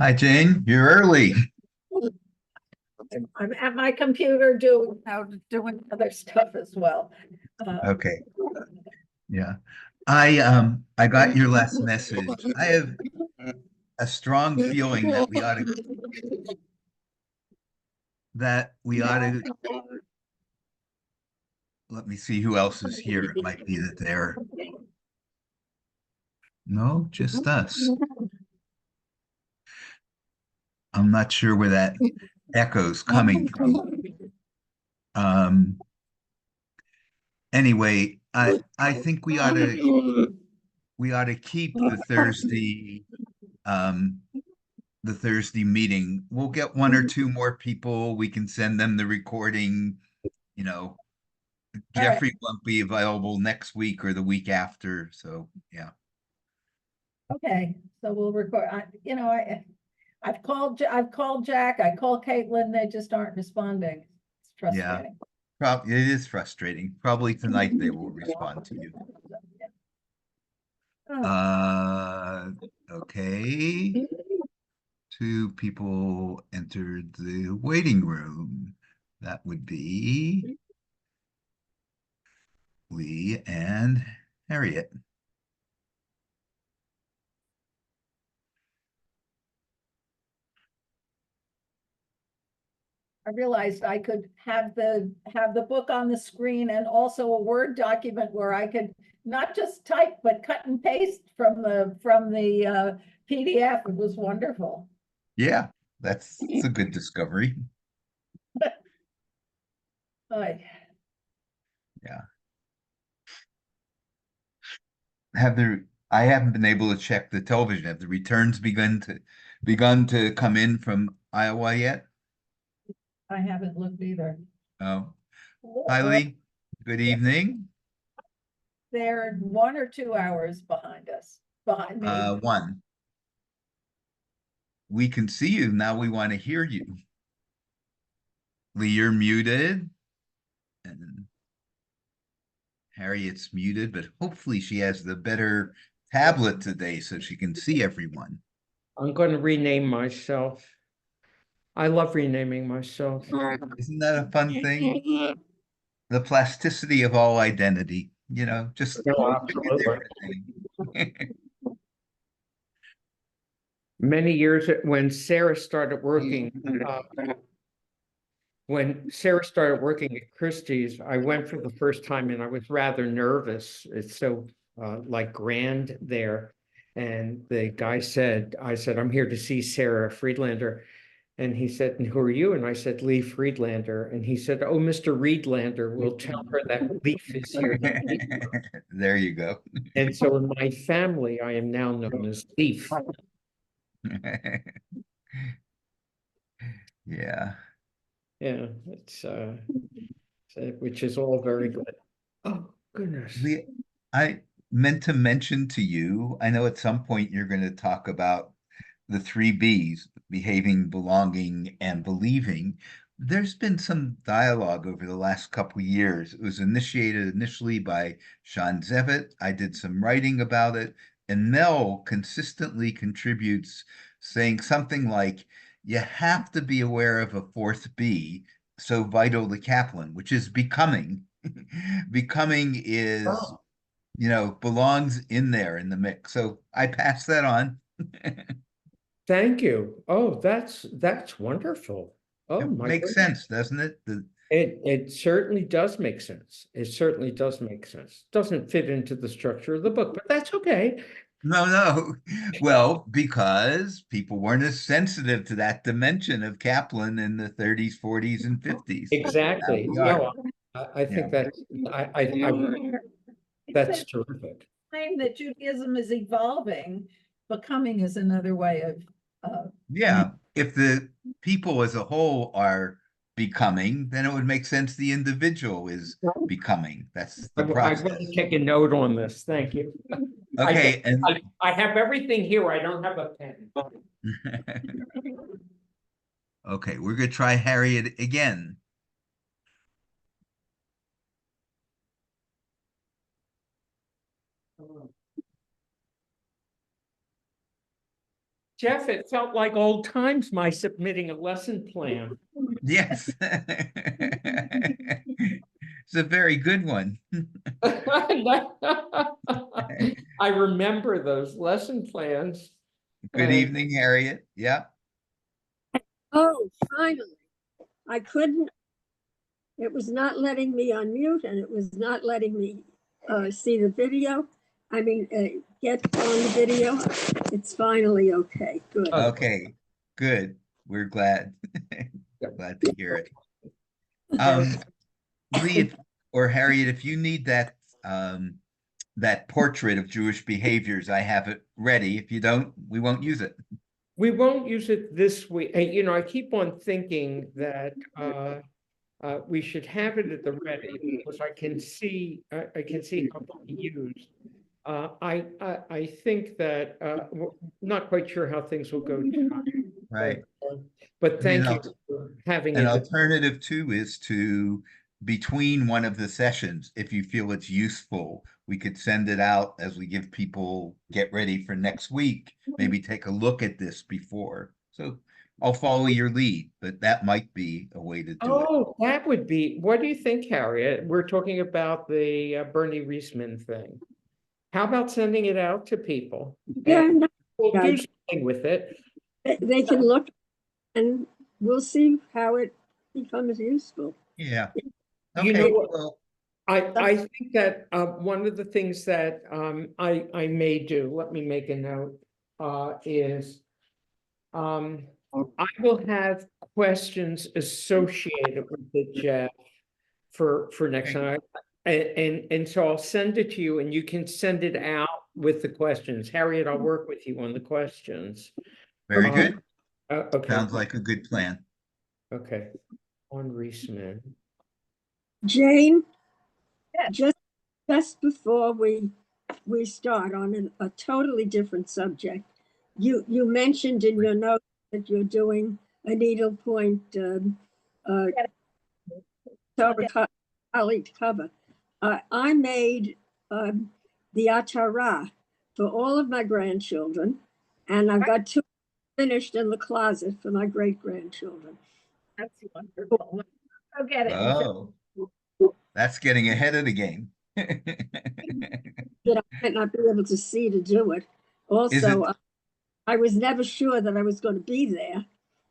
Hi, Jane. You're early. I'm at my computer doing other stuff as well. Uh, Okay. Yeah. I got your last message. I have a strong feeling that we ought to let me see who else is here. It might be that they're no, just us. I'm not sure where that echo's coming from. Um anyway, I think we ought to keep um the Thursday meeting. We'll get one or two more people. We can send them the recording. You know, all right, Jeffrey won't be available next week or the week after. So yeah. okay, so we'll record. I've called Jack, I called Caitlin, they just aren't responding. It's Yeah. frustrating. Probably it is frustrating. Probably tonight they will respond to you. Oh, Uh okay. Two people entered the waiting room. That would be Lee and Harriet. I realized I could have the book on the screen and also a Word document where I could not just type, but cut and paste from the PDF. It was wonderful. Yeah, that's a good discovery. I Yeah. I haven't been able to check the television. Have the returns begun to come in from Iowa yet? I haven't looked either. Oh, hi Lee. Good evening. They're 1 or 2 hours behind us, behind me. One. We can see you. Now we want to hear you. Lee, you're muted. And Harriet's muted, but hopefully she has the better tablet today so she can see everyone. I'm going to rename myself. I love renaming myself. Isn't that a fun thing? The plasticity of all identity, just No, pick a absolutely. different name. Many years when Sarah started working, at Christie's, I went for the first time and I was rather nervous. It's so like grand there. And the guy said, I said, I'm here to see Sarah Friedlander. And he said, and who are you? And I said, Lee Friedlander. And he said, oh, Mr. Friedlander, we'll tell her that Leaf is here. There you go. And so in my family, I am now known as Leaf. Yeah. Yeah, it's which is all very good. Oh, goodness. I meant to mention to you, I know at some point you're going to talk about the three B's, behaving, belonging, and believing. There's been some dialogue over the last couple of years. It was initiated initially by Sean Zevitt. I did some writing about it, and Mel consistently contributes saying something like, you have to be aware of a fourth B, so vital to Kaplan, which is becoming. Becoming is, Oh, belongs in there in the mix. So I pass that on. thank you. Oh, that's wonderful. Oh It my makes goodness. sense, doesn't it? It certainly does make sense. It certainly does make sense. Doesn't fit into the structure of the book, but that's okay. No, no. Well, because people weren't as sensitive to that dimension of Kaplan in the 30s, 40s, and 50s. But now Exactly. we are. No, I Yeah. think that's terrific. Claim that Judaism is evolving, becoming is another way of, Yeah. If the people as a whole are becoming, then it would make sense the individual is becoming. That's the I'm going to process. take a note on this. Thank you. Okay. And I have everything here. I don't have a pen. okay, we're going to try Harriet again. Jeff, it felt like old times, my submitting a lesson plan. Yes. It's a very good one. I remember those lesson plans. Good And evening, Harriet. Yeah. Oh, finally. I couldn't, it was not letting me unmute and it was not letting me see the video. I mean, get on the video. It's finally okay. Good. Oh. Okay, good. We're glad. Glad to hear it. Lee, or Harriet, if you need that portrait of Jewish behaviors, I have it ready. If you don't, we won't use it. we won't use it this week. You know, I keep on thinking that we should have it at the ready because I can see how it's used. I think that we're not quite sure how things will go tonight, Right. but thank I you mean, for having An it. alternative too is to, between one of the sessions, if you feel it's useful, we could send it out as we give people get ready for next week. Maybe take a look at this before. So I'll follow your lead, but that might be a way to do it. Oh, that would be, what do you think, Harriet? We're talking about the Bernie Reisman thing. How about sending it out to people? Yeah, And no, we'll yeah. do something with it. they can look and we'll see how it becomes useful. Yeah. You know Okay, what? well, I think that one of the things that I may do, let me make a note, is I will have questions associated with the Jeff for next time. And so I'll send it to you and you can send it out with the questions. Harriet, I'll work with you on the questions. very good. Okay. Sounds like a good plan. Okay. On Reisman. Jane, Yes. just before we start on a totally different subject, you mentioned in your note that you're doing a needlepoint Torah cover. I made the Atara for all of my grandchildren, and I've got 2 finished in the closet for my great-grandchildren. That's wonderful. Go get it. Oh, that's getting ahead of the game. That I might not be able to see to do it. Is Also, it, I was never sure that I was going to be there.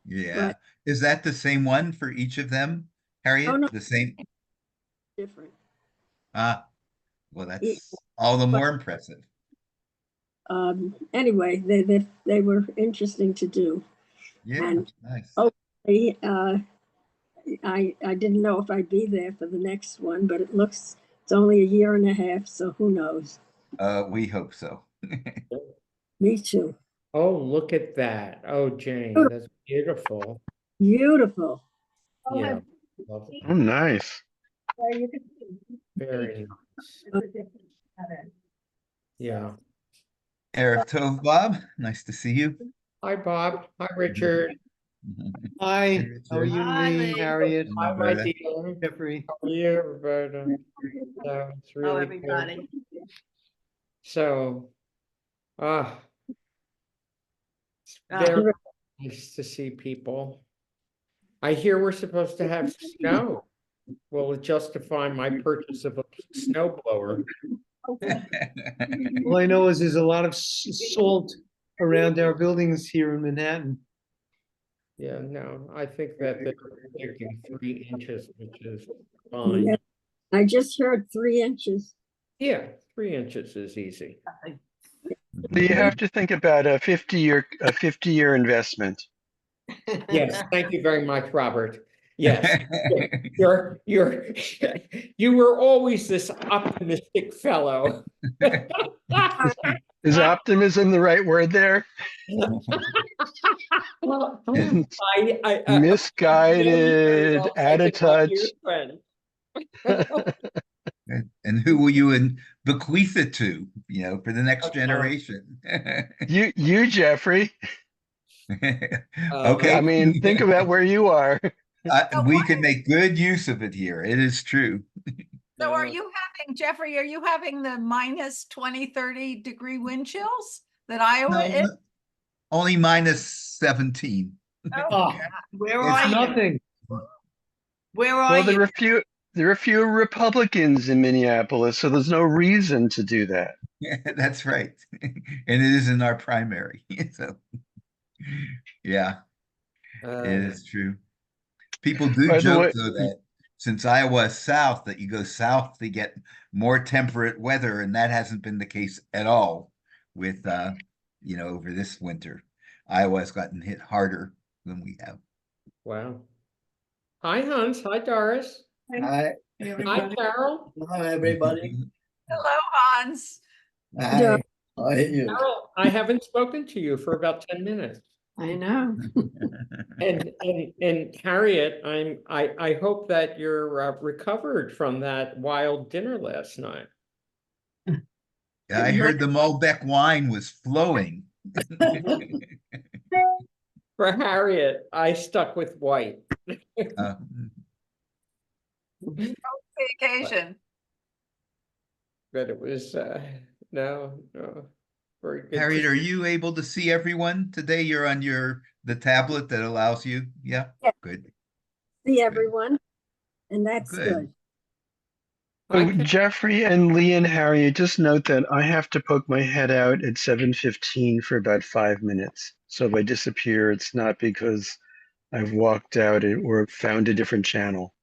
yeah. But Is that the same one for each of them, oh Harriet? no, The same? different. Ah, well, It- that's all the more impressive. Anyway, they were interesting to do. Yeah, And nice. hopefully, I didn't know if I'd be there for the next one, but it looks it's only a year and a half, so who knows? We hope so. Me too. Oh, look at that. Oh, Jane, that's beautiful. Beautiful. Oh, Yeah. have- Lovely. Oh, nice. There you can see. Very nice. It's a different pattern. Yeah. Erev Tov, Bob. Nice to see you. Hi, Bob. Hi, Richard. Hi, how are you, Hi, Lee, Lee. Harriet, Hi, my Roberta. dear. Jeffrey? How are you, Roberta? So it's really everybody. good. So, it's very nice to see people. I hear we're supposed to have snow. Will it justify my purchase of a snow blower? All I know is there's a lot of salt around our buildings here in Manhattan. Yeah, no, I think that they're predicting 3 inches, which is Yeah. fine. I just heard 3 inches. Yeah, 3 inches is easy. You have to think about a 50-year investment. Yes, thank you very much, Robert. Yes, you were always this optimistic fellow. Is optimism the right word there? Misguided, out of touch. And who will you bequeath it to, for the next generation? You, Jeffrey. Okay. I mean, think about where you are. We can make good use of it here. It is true. So are you having, Jeffrey, are you having the minus 20, 30 degree wind chills that Iowa No, is? only -17. Oh, Where It's are you? nothing. Where are Well, you? there are fewer Republicans in Minneapolis, so there's no reason to do that. That's right. And it is in our primary. So yeah, it is true. People do By the joke way, though that since Iowa is south, that you go south to get more temperate weather, and that hasn't been the case at all with over this winter. Iowa's gotten hit harder than we have. Wow. Hi, Hans. Hi, Doris. Hi, Hi, Carol. hi, everybody. Hello, Hans. Hi, how are you? Carol, I haven't spoken to you for about 10 minutes. I know. And Harriet, I hope that you're recovered from that wild dinner last night. I heard the Malbec wine was flowing. For Harriet, I stuck with white. Uh, The occasion. But it was no, very good. Harriet, are you able to see everyone today? You're on the tablet that allows you. Yeah, Yeah. good. See everyone, and that's Good. good. oh, Okay. Jeffrey and Lee and Harry, just note that I have to poke my head out at 7:15 for about 5 minutes. So if I disappear, it's not because I've walked out or found a different channel.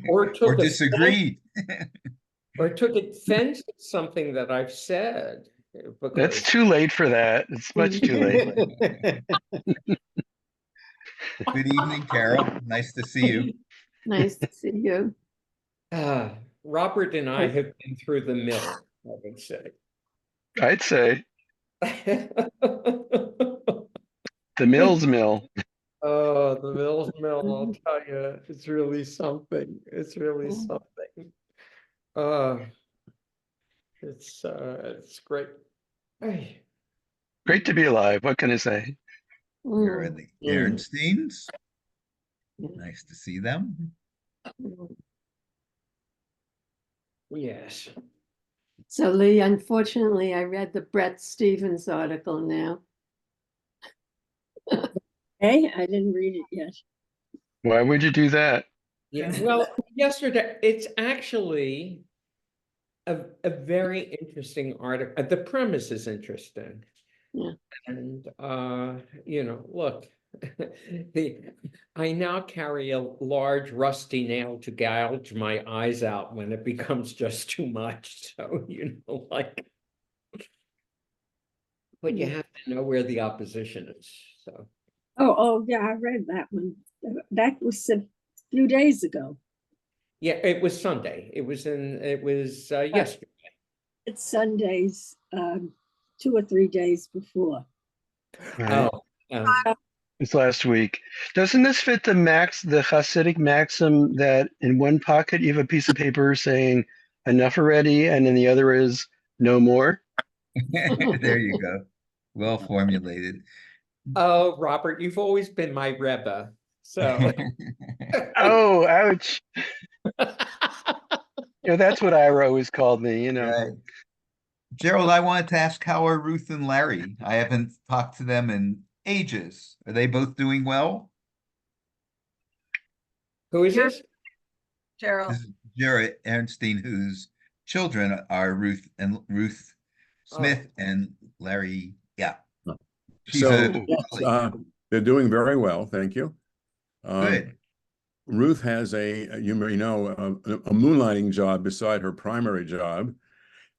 Or took disagreed. Or took offense at something that I've said. That's too late for that. It's much too late. Good evening, Carol. Nice to see you. Nice to see you. Robert and I have been through the mill, I would say. I'd say Oh, the Mills Mill. the mill's mill, I'll tell you, it's really something. It's really something. It's great. Hey. Great to be alive. What can I say? You're in the Mm. Ernsteins. Nice to see them. Yes. So Lee, unfortunately, I read the Brett Stevens article now. Hey, I didn't read it yet. Why would you do that? Yeah, well, yesterday, it's actually a very interesting article. The premise is interesting. Yeah. And look, I now carry a large rusty nail to gouge my eyes out when it becomes just too much. So, but you have to know where the opposition is. So Oh, yeah, I read that one. That was a few days ago. yeah, it was Sunday. It was yesterday. It's Sundays, 2 or 3 days before. Right. Oh, It's last week. Doesn't this fit the Hasidic maxim that in one pocket you have a piece of paper saying enough already, and in the other is no more? There you go. Well formulated. oh, Robert, you've always been my Rebbe. So Oh, ouch. That's what Ira always called me, Right. Gerald, I wanted to ask, how are Ruth and Larry? I haven't talked to them in ages. Are they both doing well? who is this? Gerald. This is Jared Ernstein, whose children are Ruth Smith and Larry. Yeah. She's So a they're doing very well, thank you. good. Ruth has you may know, a moonlighting job beside her primary job.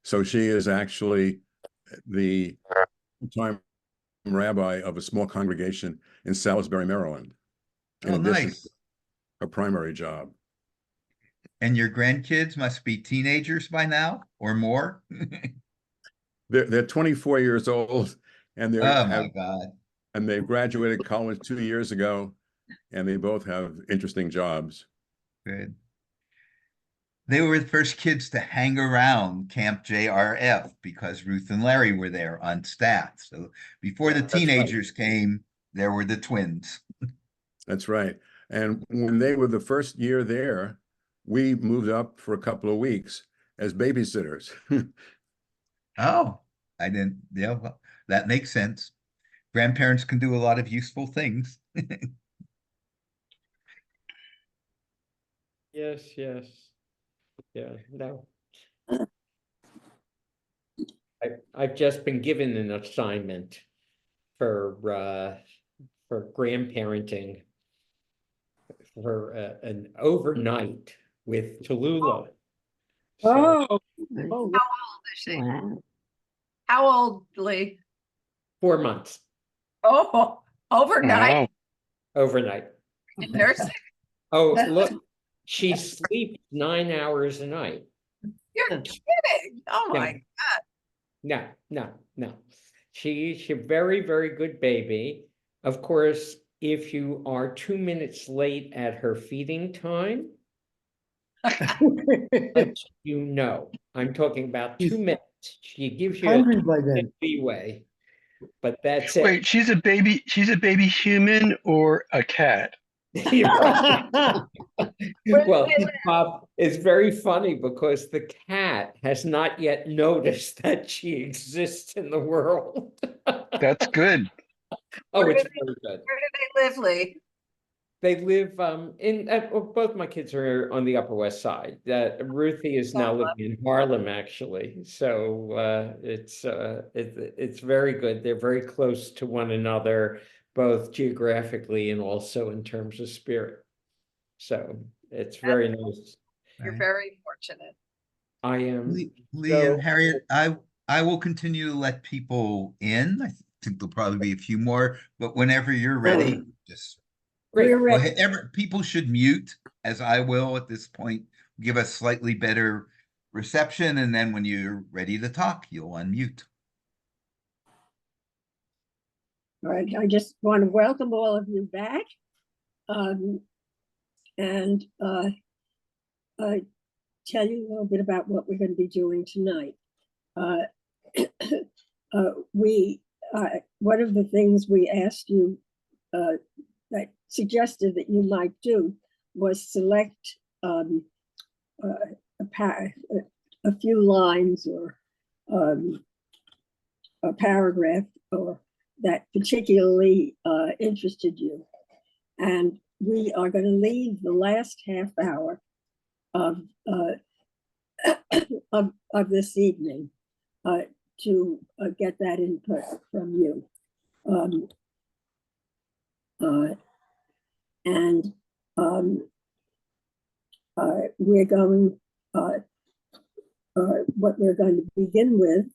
So she is actually the time rabbi of a small congregation in Salisbury, Maryland, in addition to her primary job. And your grandkids must be teenagers by now or more? They're 24 years old, and Oh my God. and they graduated college 2 years ago, and they both have interesting jobs. Good. They were the first kids to hang around Camp JRF because Ruth and Larry were there on staff. So before the teenagers came, there were the twins. That's right. And when they were the first year there, we moved up for a couple of weeks as babysitters. Oh, I didn't, yeah, well, that makes sense. grandparents can do a lot of useful things. Yes, yes. Yeah, no. I've just been given an assignment for grandparenting for an overnight with Tallulah. So Oh, Nice. oh, How old is she? Wow. How old, Lee? 4 months Oh, overnight overnight. in nursing? Oh, look, she sleeps 9 hours a night. You're kidding. Oh Yeah. my God. No, no, no. She's a very, very good baby. Of course, if you are 2 minutes late at her feeding time, you know, I'm talking about 2 minutes. She gives you Hungry a by 2-minute then. leeway, but that's it. Wait, she's a baby human or a cat? Well, Bob, it's very funny because the cat has not yet noticed that she exists in the world. That's good. Oh, Where it's do very good. Where do they live, Lee? They live in well, both my kids are on the Upper West Side. Ruthie is now living in Harlem, actually. So it's very good. They're very close to one another, both geographically and also in terms of spirit. So it's very nice. You're Right. very fortunate. I am Lee and so Harriet, I will continue to let people in. I think there'll probably be a few more, but whenever you're ready, just great. we're go ready. ahead. People should mute, as I will at this point, give us slightly better reception, and then when you're ready to talk, you'll unmute. All right, I just want to welcome all of you back. And tell you a little bit about what we're going to be doing tonight. One of the things we asked you that suggested that you might do was select a few lines or a paragraph or that particularly interested you. And we are going to leave the last half hour of this evening to get that input from you. We're going, what we're going to begin with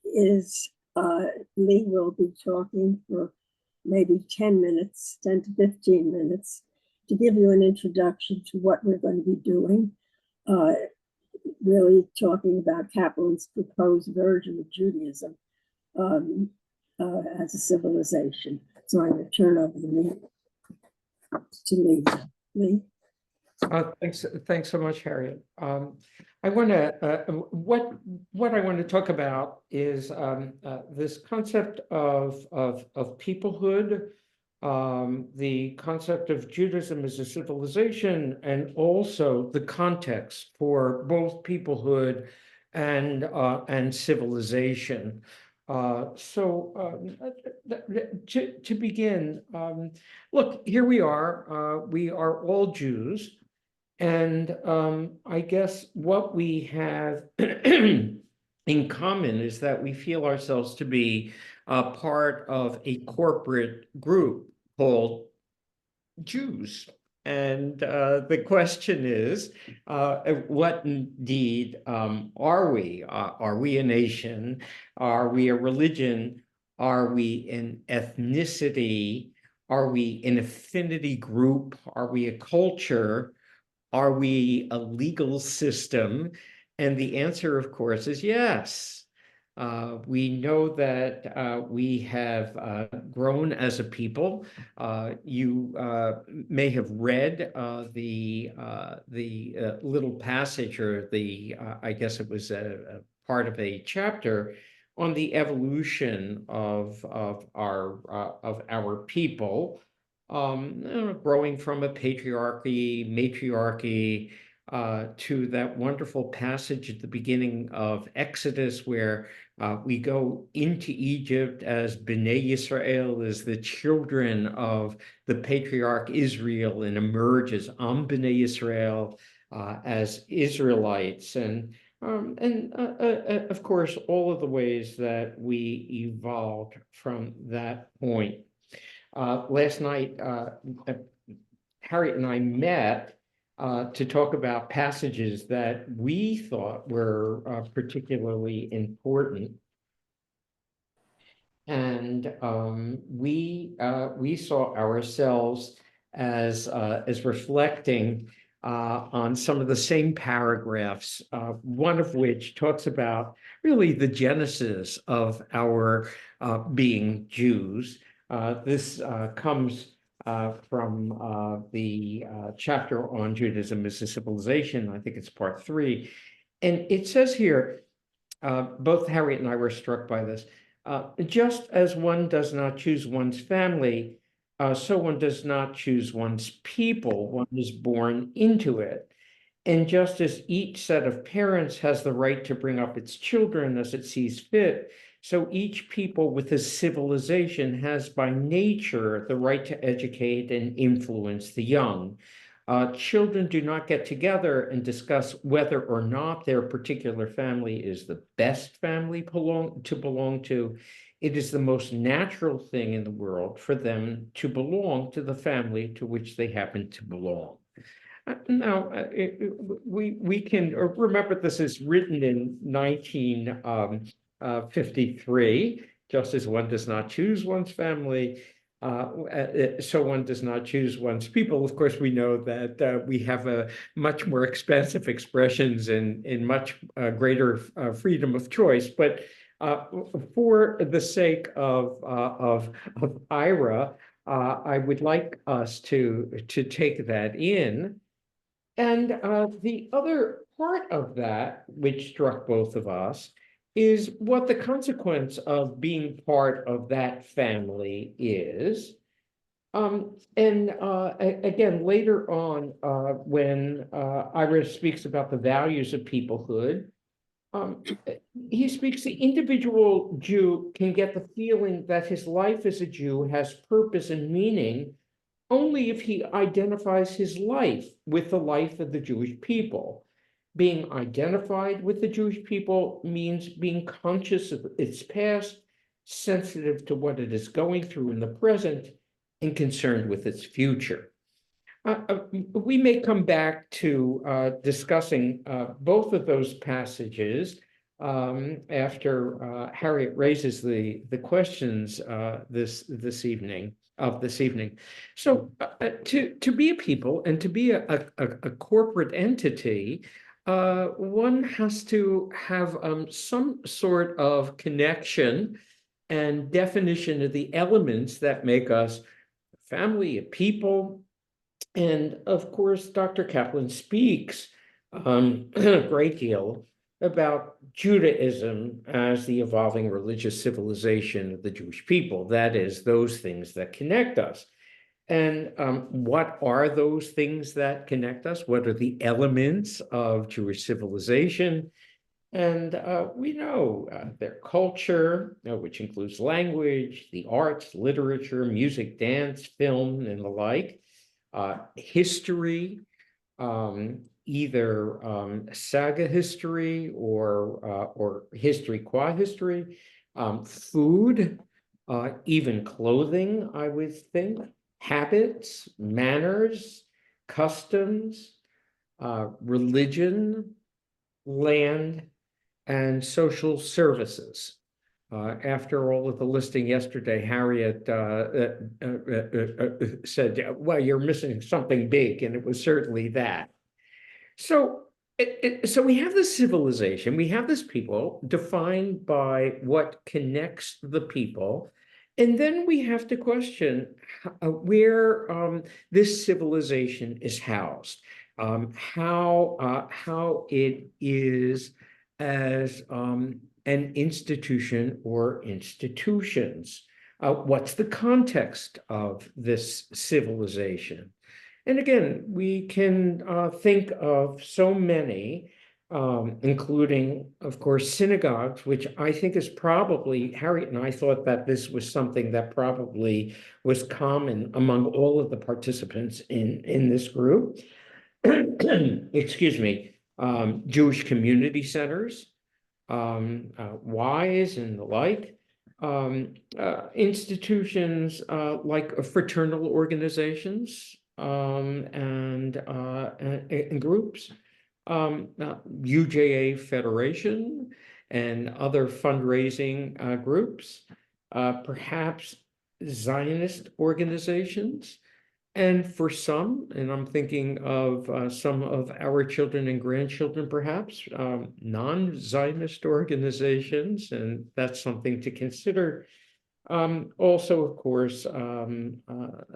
is Lee will be talking for maybe 10 minutes, 10 to 15 minutes, to give you an introduction to what we're going to be doing, really talking about Kaplan's proposed version of Judaism as a civilization. So I'm going to turn over the meeting to Lee. Lee? Thanks so much, Harriet. I want to what I want to talk about is this concept of peoplehood, the concept of Judaism as a civilization, and also the context for both peoplehood and civilization. To begin, look, here we are all Jews. And I guess what we have in common is that we feel ourselves to be part of a corporate group called Jews. And the question is, what indeed are we? Are we a nation? Are we a religion? Are we an ethnicity? Are we an affinity group? Are we a culture? Are we a legal system? And the answer, of course, is yes. We know that we have grown as a people. You may have read the little passage, or I guess it was a part of a chapter on the evolution of our people. Growing from a patriarchy, matriarchy, to that wonderful passage at the beginning of Exodus where we go into Egypt as Bnei Yisrael, as the children of the patriarch Israel, and emerge as Am Bnei Yisrael, as Israelites, and of course, all of the ways that we evolved from that point. Last night, Harriet and I met to talk about passages that we thought were particularly important. And we saw ourselves as reflecting on some of the same paragraphs, one of which talks about really the genesis of our being Jews. This comes from the chapter on Judaism as a civilization. I think it's part 3. And it says here, both Harriet and I were struck by this, just as one does not choose one's family, so one does not choose one's people, one is born into it. And just as each set of parents has the right to bring up its children as it sees fit, so each people with a civilization has by nature the right to educate and influence the young. Children do not get together and discuss whether or not their particular family is the best family to belong to. It is the most natural thing in the world for them to belong to the family to which they happen to belong. Now, we can remember this is written in 1953, just as one does not choose one's family, so one does not choose one's people. Of course, we know that we have a much more expansive expressions and much greater freedom of choice. But for the sake of Ira, I would like us to take that in. And the other part of that, which struck both of us, is what the consequence of being part of that family is. Again, later on, when Ira speaks about the values of peoplehood, he speaks the individual Jew can get the feeling that his life as a Jew has purpose and meaning only if he identifies his life with the life of the Jewish people. Being identified with the Jewish people means being conscious of its past, sensitive to what it is going through in the present, and concerned with its future. We may come back to discussing both of those passages after Harriet raises the questions this evening. So to be a people and to be a corporate entity, one has to have some sort of connection and definition of the elements that make us a family, a people. And of course, Dr. Kaplan speaks a great deal about Judaism as the evolving religious civilization of the Jewish people. That is, those things that connect us. And what are those things that connect us? What are the elements of Jewish civilization? And we know their culture, which includes language, the arts, literature, music, dance, film, and the like. History, either saga history or history qua history, food, even clothing, I would think, habits, manners, customs, religion, land, and social services. After all of the listing yesterday, Harriet said, well, you're missing something big, and it was certainly that. So we have this civilization, we have this people defined by what connects the people, and then we have to question where this civilization is housed, how it is as an institution or institutions. What's the context of this civilization? And again, we can think of so many, including, of course, synagogues, which I think is probably, Harriet and I thought that this was something that probably was common among all of the participants in this group. Excuse me, Jewish community centers, WISE and the like, institutions like fraternal organizations and groups, UJA Federation and other fundraising groups, perhaps Zionist organizations. And for some, and I'm thinking of some of our children and grandchildren, perhaps, non-Zionist organizations, and that's something to consider. Also, of course,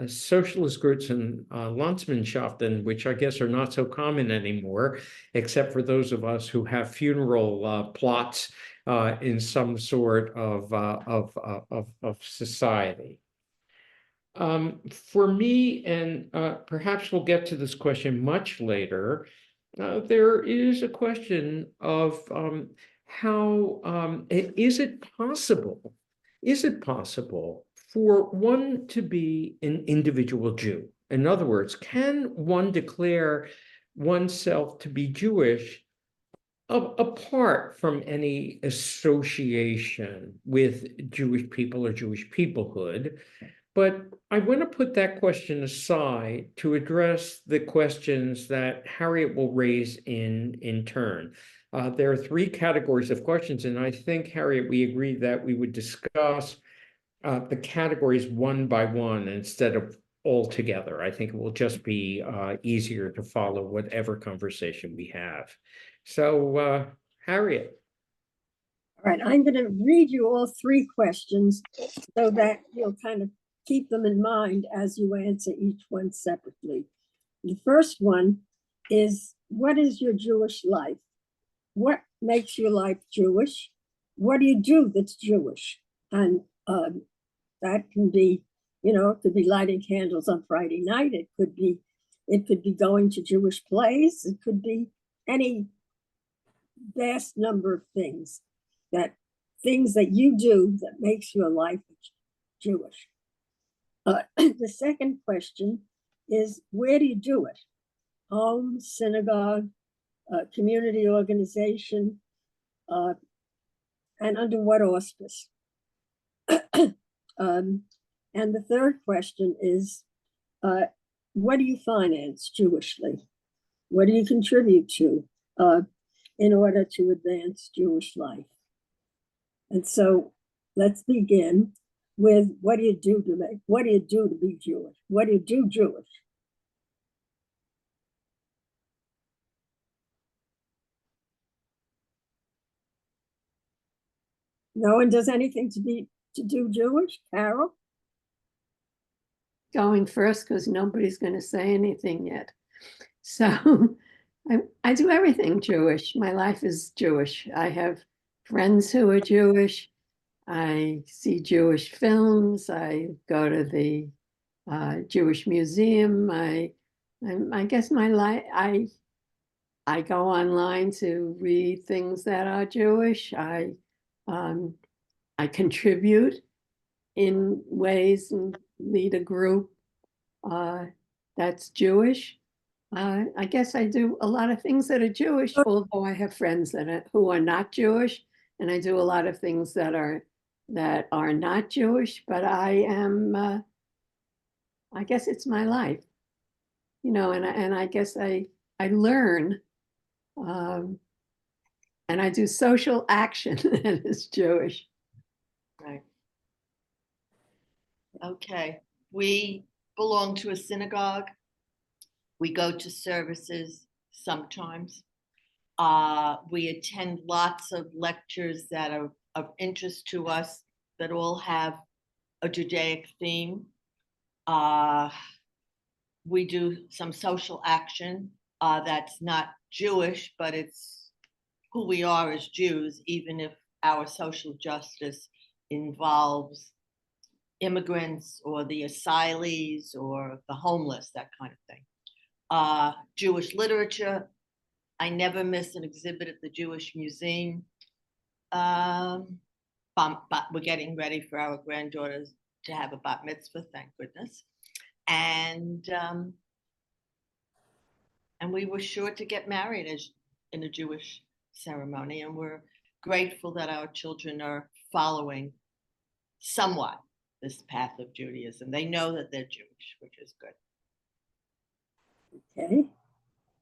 socialist groups and Landsmannschaften, which I guess are not so common anymore, except for those of us who have funeral plots in some sort of society. For me, and perhaps we'll get to this question much later, there is a question of how is it possible for one to be an individual Jew? In other words, can one declare oneself to be Jewish apart from any association with Jewish people or Jewish peoplehood? But I want to put that question aside to address the questions that Harriet will raise in turn. There are three categories of questions, and I think, Harriet, we agreed that we would discuss the categories one by one instead of all together. I think it will just be easier to follow whatever conversation we have. So, Harriet. All right, I'm going to read you all three questions so that you'll kind of keep them in mind as you answer each one separately. The first one is, what is your Jewish life? What makes your life Jewish? What do you do that's Jewish? And that can be, you know, it could be lighting candles on Friday night. It could be going to Jewish plays. It could be any vast number of things that you do that makes your life Jewish. The second question is, where do you do it? Home, synagogue, community organization, and under what auspice? And the third question is, what do you finance Jewishly? What do you contribute to in order to advance Jewish life? And so let's begin with, what do you do to be Jewish? What do you do Jewish? No one does anything to do Jewish? Carol? Going first because nobody's going to say anything yet. So I do everything Jewish. My life is Jewish. I have friends who are Jewish. I see Jewish films. I go to the Jewish museum. I guess my life, I go online to read things that are Jewish. I contribute in ways and lead a group that's Jewish. I guess I do a lot of things that are Jewish, although I have friends who are not Jewish, and I do a lot of things that are not Jewish. But I am, I guess it's my life, you know, and I guess I learn, and I do social action that is Jewish. Right. Okay, we belong to a synagogue. We go to services sometimes. We attend lots of lectures that are of interest to us that all have a Judaic theme. We do some social action that's not Jewish, but it's who we are as Jews, even if our social justice involves immigrants or the asylees or the homeless, that kind of thing. Jewish literature. I never miss an exhibit at the Jewish Museum. But we're getting ready for our granddaughters to have a bat mitzvah, thank goodness. And we were sure to get married as in a Jewish ceremony, and we're grateful that our children are following somewhat this path of Judaism. They know that they're Jewish, which is good. Okay.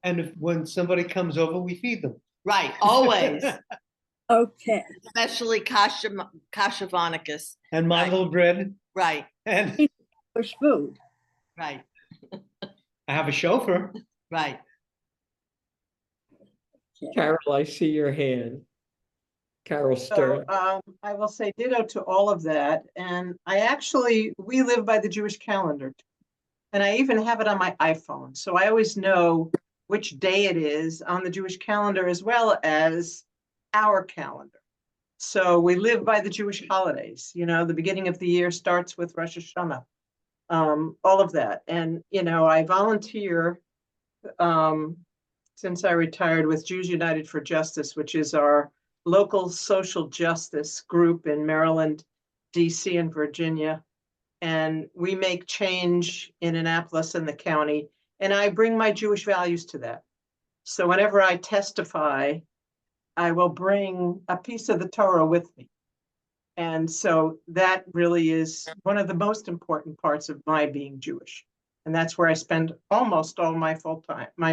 And if when somebody comes over, we feed them. Right, always. Okay. Especially kashavonikus. And Right. mandel bread. Right, And Jewish food. right, I have a chauffeur. right. Okay. Carol, I see your hand. Carol Stern. So I will say ditto to all of that. And we live by the Jewish calendar. And I even have it on my iPhone. So I always know which day it is on the Jewish calendar as well as our calendar. So we live by the Jewish holidays. You know, the beginning of the year starts with Rosh Hashanah, all of that. And, you know, I volunteer since I retired with Jews United for Justice, which is our local social justice group in Maryland, DC, and Virginia. And we make change in Annapolis and the county. And I bring my Jewish values to that. So whenever I testify, I will bring a piece of the Torah with me. And so that really is one of the most important parts of my being Jewish. And that's where I spend almost all my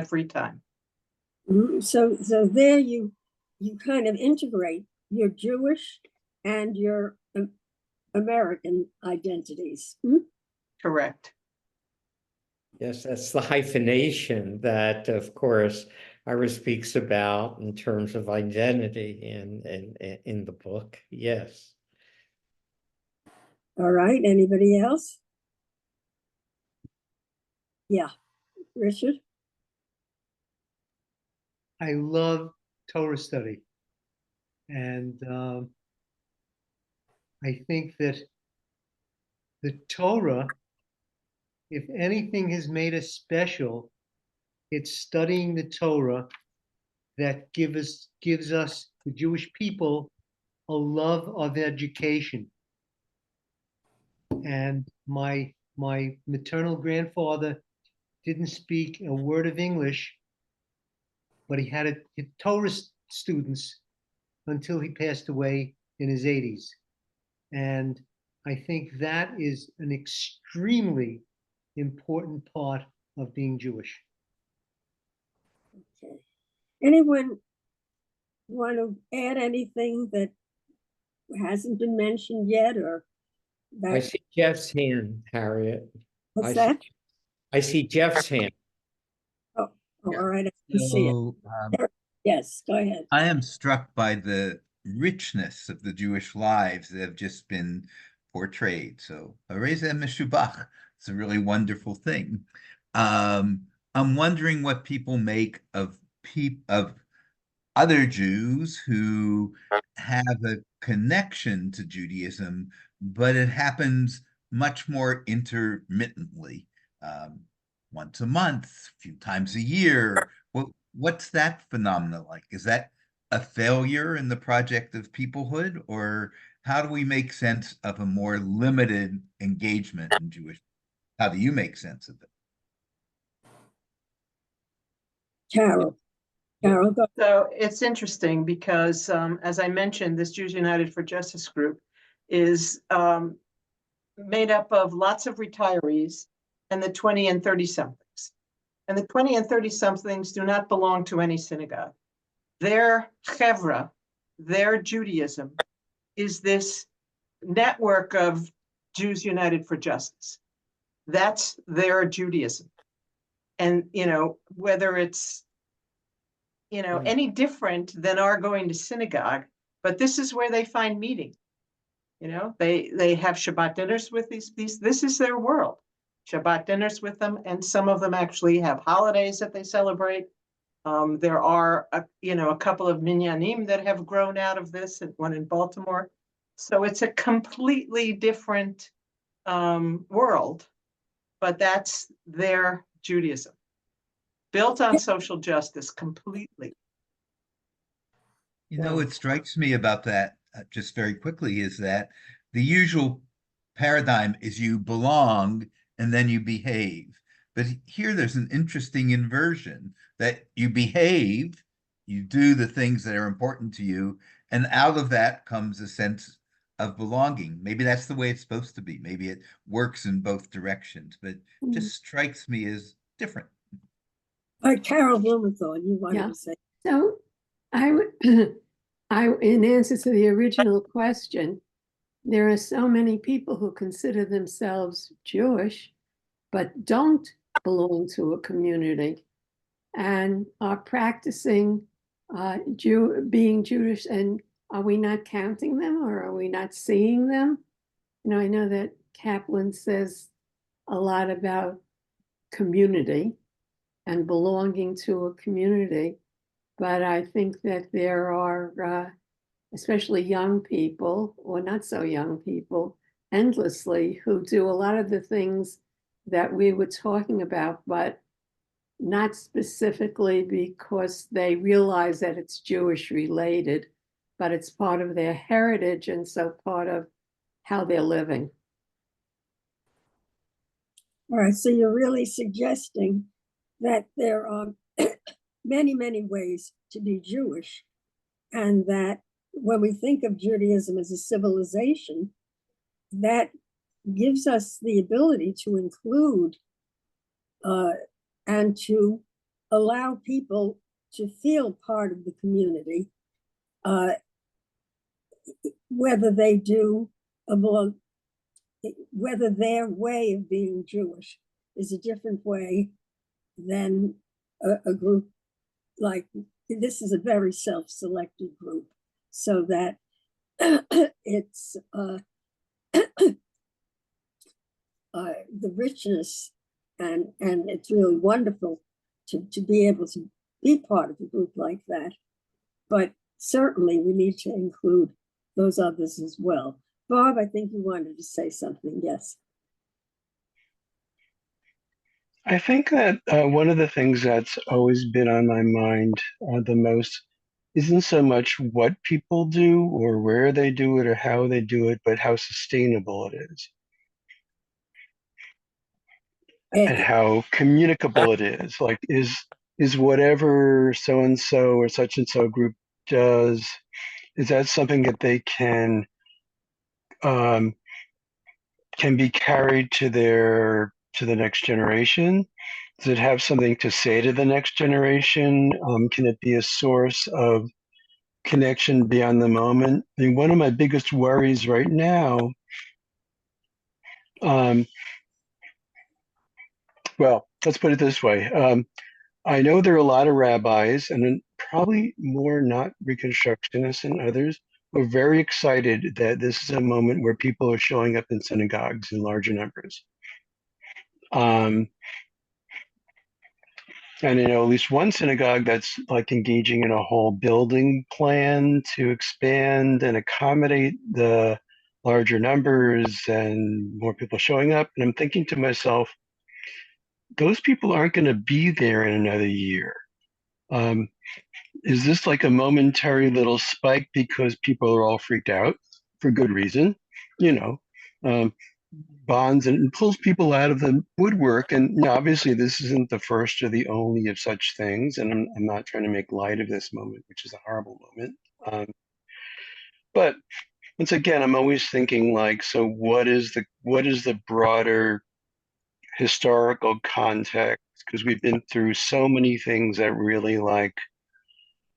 free time. So there you kind of integrate your Jewish and your American identities. Correct. Yes, that's the hyphenation that, of course, Ira speaks about in terms of identity in the book. Yes. All right. Anybody else? Yeah. Richard? I love Torah study. And I think that the Torah, if anything has made us special, it's studying the Torah that gives us, the Jewish people, a love of education. And my maternal grandfather didn't speak a word of English, but he had Torah students until he passed away in his 80s. And I think that is an extremely important part of being Jewish. Okay. Anyone want to add anything that hasn't been mentioned yet, or I that, see Jeff's hand, Harriet. what's I that? I see Jeff's hand. Oh, all right, I can see it. So, Yes, go ahead. I am struck by the richness of the Jewish lives that have just been portrayed. So, Areza Meshubach, it's a really wonderful thing. I'm wondering what people make of other Jews who have a connection to Judaism, but it happens much more intermittently, once a month, a few times a year. What's that phenomenon like? Is that a failure in the project of peoplehood, or how do we make sense of a more limited engagement in Jewish? How do you make sense of it? Carol, go. So it's interesting because, as I mentioned, this Jews United for Justice group is made up of lots of retirees and the 20 and 30 somethings. And the 20 and 30 somethings do not belong to any synagogue. Their chevra, their Judaism, is this network of Jews United for Justice. That's their Judaism. And, you know, whether it's, you know, any different than our going to synagogue, but this is where they find meeting. You know, they have Shabbat dinners with these, this is their world. Shabbat dinners with them, and some of them actually have holidays that they celebrate. There are, a couple of minyanim that have grown out of this, and one in Baltimore. So it's a completely different world, but that's their Judaism. built on social justice completely. You know, what strikes me about that, just very quickly, is that the usual paradigm is you belong and then you behave. But here there's an interesting inversion that you behave, you do the things that are important to you, and out of that comes a sense of belonging. Maybe that's the way it's supposed to be. Maybe it works in both directions, but just strikes me as different. Carol Blumenthal, you wanted Yeah. to say. So in answer to the original question, there are so many people who consider themselves Jewish, but don't belong to a community and are practicing being Jewish. And are we not counting them, or are we not seeing them? You know, I know that Kaplan says a lot about community and belonging to a community, but I think that there are, especially young people, or not so young people, endlessly, who do a lot of the things that we were talking about, but not specifically because they realize that it's Jewish related, but it's part of their heritage and so part of how they're living. All right, so you're really suggesting that there are many, many ways to be Jewish, and that when we think of Judaism as a civilization, that gives us the ability to include and to allow people to feel part of the community, whether they do, whether their way of being Jewish is a different way than a group like this is a very self-selected group, so that it's the richness, and it's really wonderful to be able to be part of a group like that. But certainly we need to include those others as well. Bob, I think you wanted to say something. Yes. I think that one of the things that's always been on my mind the most isn't so much what people do or where they do it or how they do it, but how sustainable it is. And how communicable it is. Like, is whatever so and so or such and so group does, is that something that they can be carried to the next generation? Does it have something to say to the next generation? Can it be a source of connection beyond the moment? I mean, one of my biggest worries right now, well, let's put it this way. I know there are a lot of rabbis, and probably more not Reconstructionists and others, who are very excited that this is a moment where people are showing up in synagogues in larger numbers. And at least one synagogue that's like engaging in a whole building plan to expand and accommodate the larger numbers and more people showing up. And I'm thinking to myself, those people aren't going to be there in another year. Is this like a momentary little spike because people are all freaked out for good reason? Bonds, and pulls people out of the woodwork. And obviously this isn't the first or the only of such things. And I'm not trying to make light of this moment, which is a horrible moment. But once again, I'm always thinking like, so what is the broader historical context? Because we've been through so many things that really like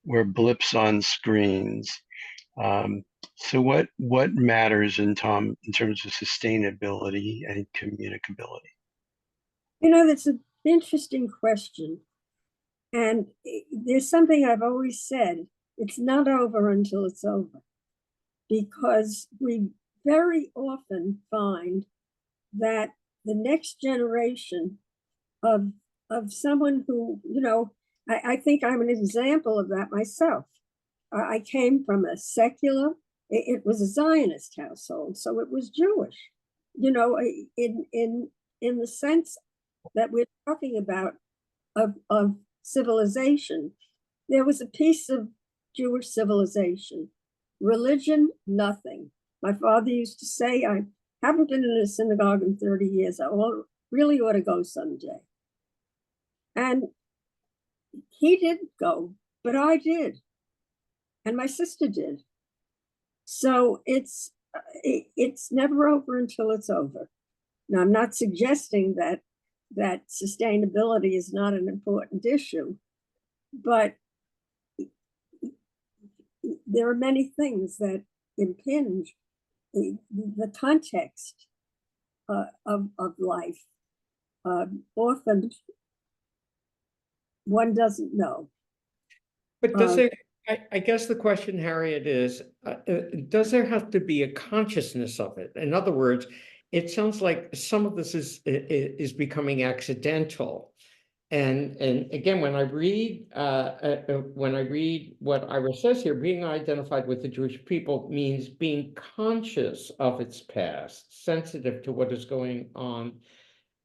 were blips on screens. So what matters in terms of sustainability and communicability? That's an interesting question. And there's something I've always said, it's not over until it's over. Because we very often find that the next generation of someone who, I think I'm an example of that myself. I came from a secular, it was a Zionist household, so it was Jewish, in the sense that we're talking about of civilization, there was a piece of Jewish civilization. Religion, nothing. My father used to say, I haven't been in a synagogue in 30 years. Really ought to go someday. And he didn't go, but I did. And my sister did. So it's never over until it's over. Now, I'm not suggesting that sustainability is not an important issue, but there are many things that impinge the context of life. Often one doesn't know. But does there, I guess the question, Harriet, is, does there have to be a consciousness of it? In other words, it sounds like some of this is becoming accidental. And again, when I read what Ira says here, being identified with the Jewish people means being conscious of its past, sensitive to what is going on,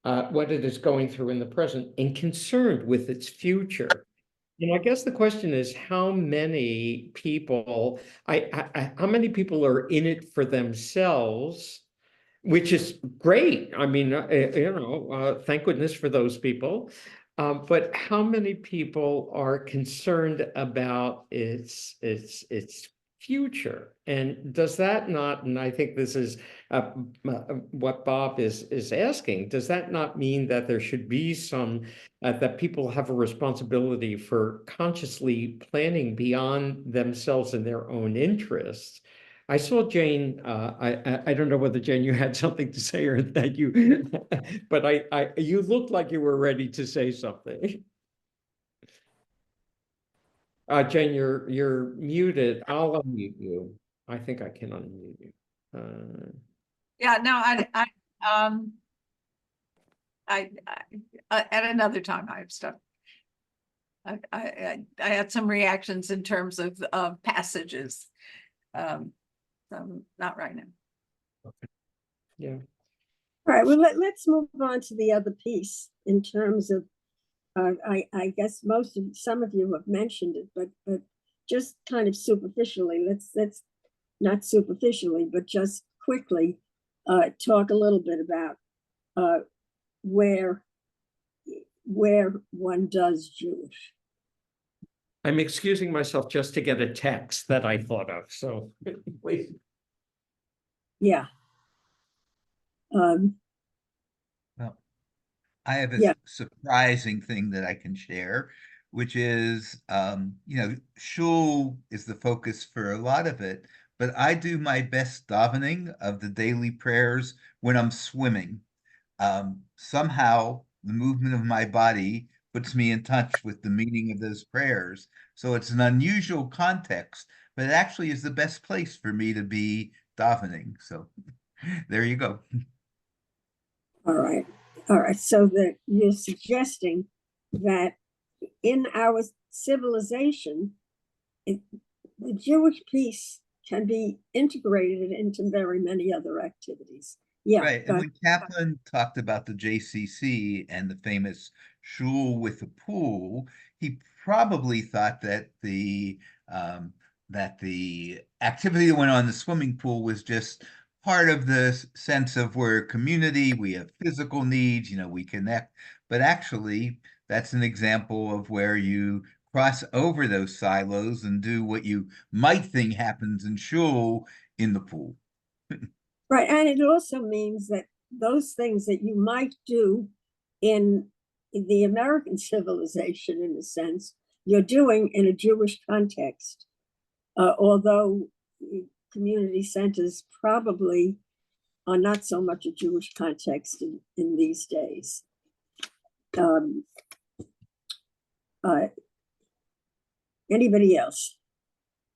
what it is going through in the present, and concerned with its future. And I guess the question is, how many people, how many people are in it for themselves, which is great. I mean, thank goodness for those people. But how many people are concerned about its future? And does that not, and I think this is what Bob is asking, does that not mean that there should be some, that people have a responsibility for consciously planning beyond themselves and their own interests? I saw Jane, I don't know whether Jane, you had something to say or that you, but you looked like you were ready to say something. Jane, you're muted. I'll unmute you. I think I can unmute you. Yeah, no, at another time I have stuff. I had some reactions in terms of passages. Not right now. Okay. Yeah. All right, well, let's move on to the other piece in terms of, I guess some of you have mentioned it, but just kind of superficially, let's not superficially, but just quickly talk a little bit about where one does Jewish. I'm excusing myself just to get a text that I thought of, so wait. Yeah. Well, I have a Yeah. surprising thing that I can share, which is, shul is the focus for a lot of it, but I do my best davening of the daily prayers when I'm swimming. Somehow the movement of my body puts me in touch with the meaning of those prayers. So it's an unusual context, but it actually is the best place for me to be davening. So there you go. All right. So that you're suggesting that in our civilization, the Jewish piece can be integrated into very many other activities. Yeah. Right. And when Kaplan talked about the JCC and the famous shul with a pool, he probably thought that the activity that went on in the swimming pool was just part of the sense of we're a community, we have physical needs, we connect. But actually, that's an example of where you cross over those silos and do what you might think happens in shul in the pool. Right, and it also means that those things that you might do in the American civilization, in a sense, you're doing in a Jewish context, although community centers probably are not so much a Jewish context in these days. Anybody else?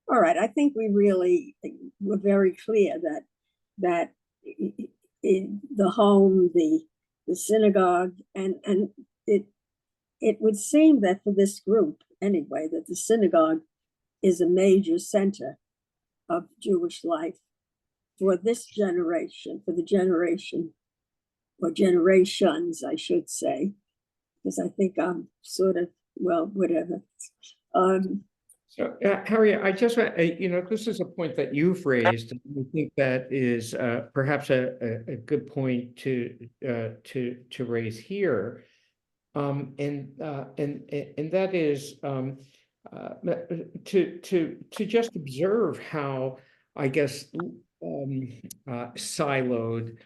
All right, I think we really were very clear that in the home, the synagogue, and it would seem that for this group anyway, that the synagogue is a major center of Jewish life for this generation, for the generation or generations, I should say, because I think I'm sort of well, whatever. Um, So, Harry, I just, this is a point that you've raised, and I think that is perhaps a good point to raise here. And that is to just observe how, I guess, siloed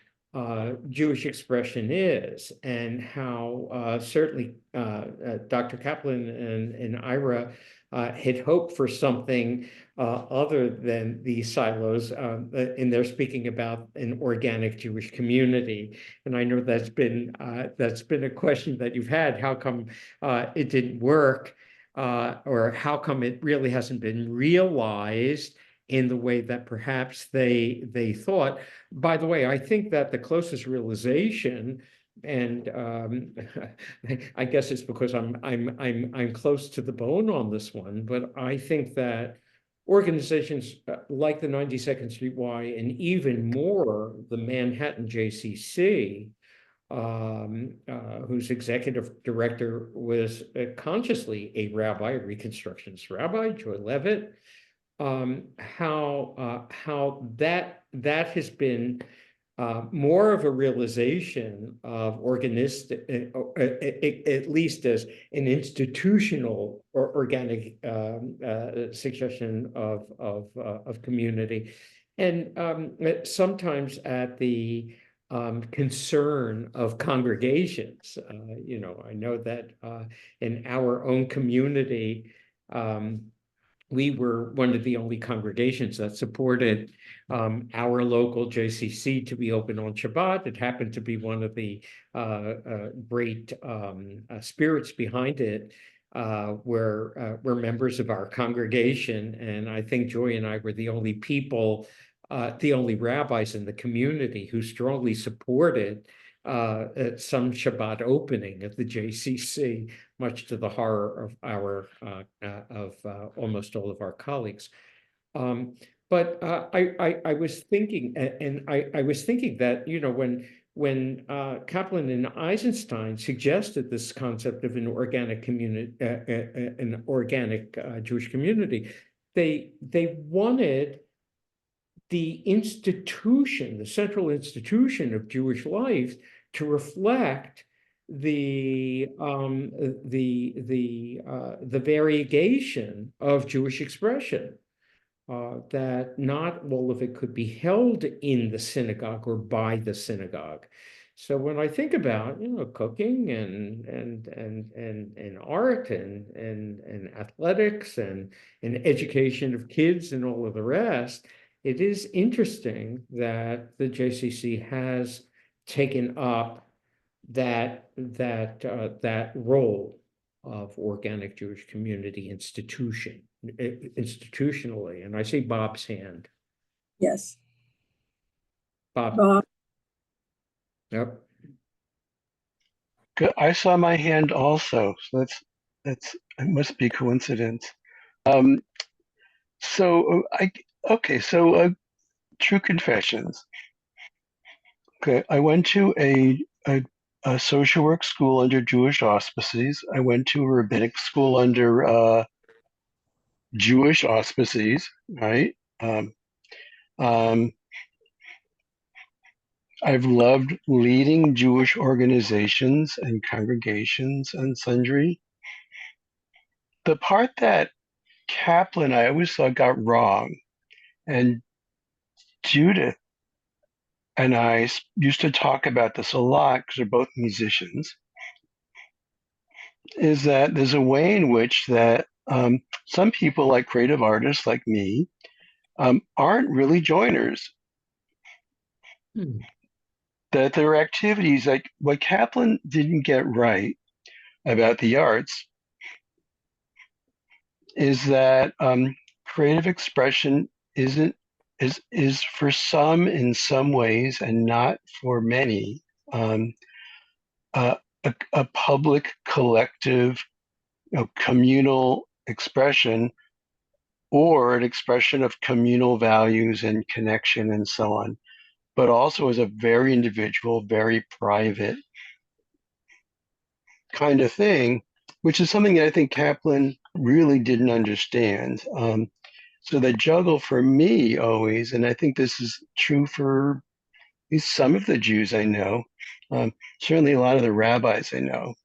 Jewish expression is, and how certainly Dr. Kaplan and Ira had hoped for something other than these silos in their speaking about an organic Jewish community. And I know that's been a question that you've had. How come it didn't work, or how come it really hasn't been realized in the way that perhaps they thought? By the way, I think that the closest realization, and I guess it's because I'm close to the bone on this one, but I think that organizations like the 92nd Street Y, and even more the Manhattan JCC, whose executive director was consciously a rabbi, a Reconstructionist rabbi, Joy Levitt, how that has been more of a realization of organistic, at least as an institutional or organic suggestion of community, and sometimes at the concern of congregations. I know that in our own community, we were one of the only congregations that supported our local JCC to be open on Shabbat. It happened to be one of the great spirits behind it were members of our congregation. And I think Joy and I were the only people, the only rabbis in the community who strongly supported some Shabbat opening of the JCC, much to the horror of our almost all of our colleagues. But I was thinking, and I was thinking that when Kaplan and Eisenstein suggested this concept of an organic community, an organic Jewish community, they wanted the institution, the central institution of Jewish life, to reflect the variegation of Jewish expression. That not all of it could be held in the synagogue or by the synagogue. So when I think about cooking and art and athletics and education of kids and all of the rest, it is interesting that the JCC has taken up that role of organic Jewish community institutionally. And I see Bob's hand. yes. Bob. Bob, Yep. Good. I saw my hand also, so it must be coincidence. So true confessions. Okay, I went to a social work school under Jewish auspices. I went to a rabbinic school under Jewish auspices, right? I've loved leading Jewish organizations and congregations and sundry. The part that Kaplan, I always thought got wrong, and Judith and I used to talk about this a lot because they're both musicians, is that there's a way in which that some people, like creative artists like me, aren't really joiners. That there are activities like what Kaplan didn't get right about the arts is that creative expression is for some in some ways and not for many a public collective communal expression or an expression of communal values and connection and so on, but also as a very individual, very private kind of thing. which is something that I think Kaplan really didn't understand. So the juggle for me always, and I think this is true for at least some of the Jews I know, certainly a lot of the rabbis I know,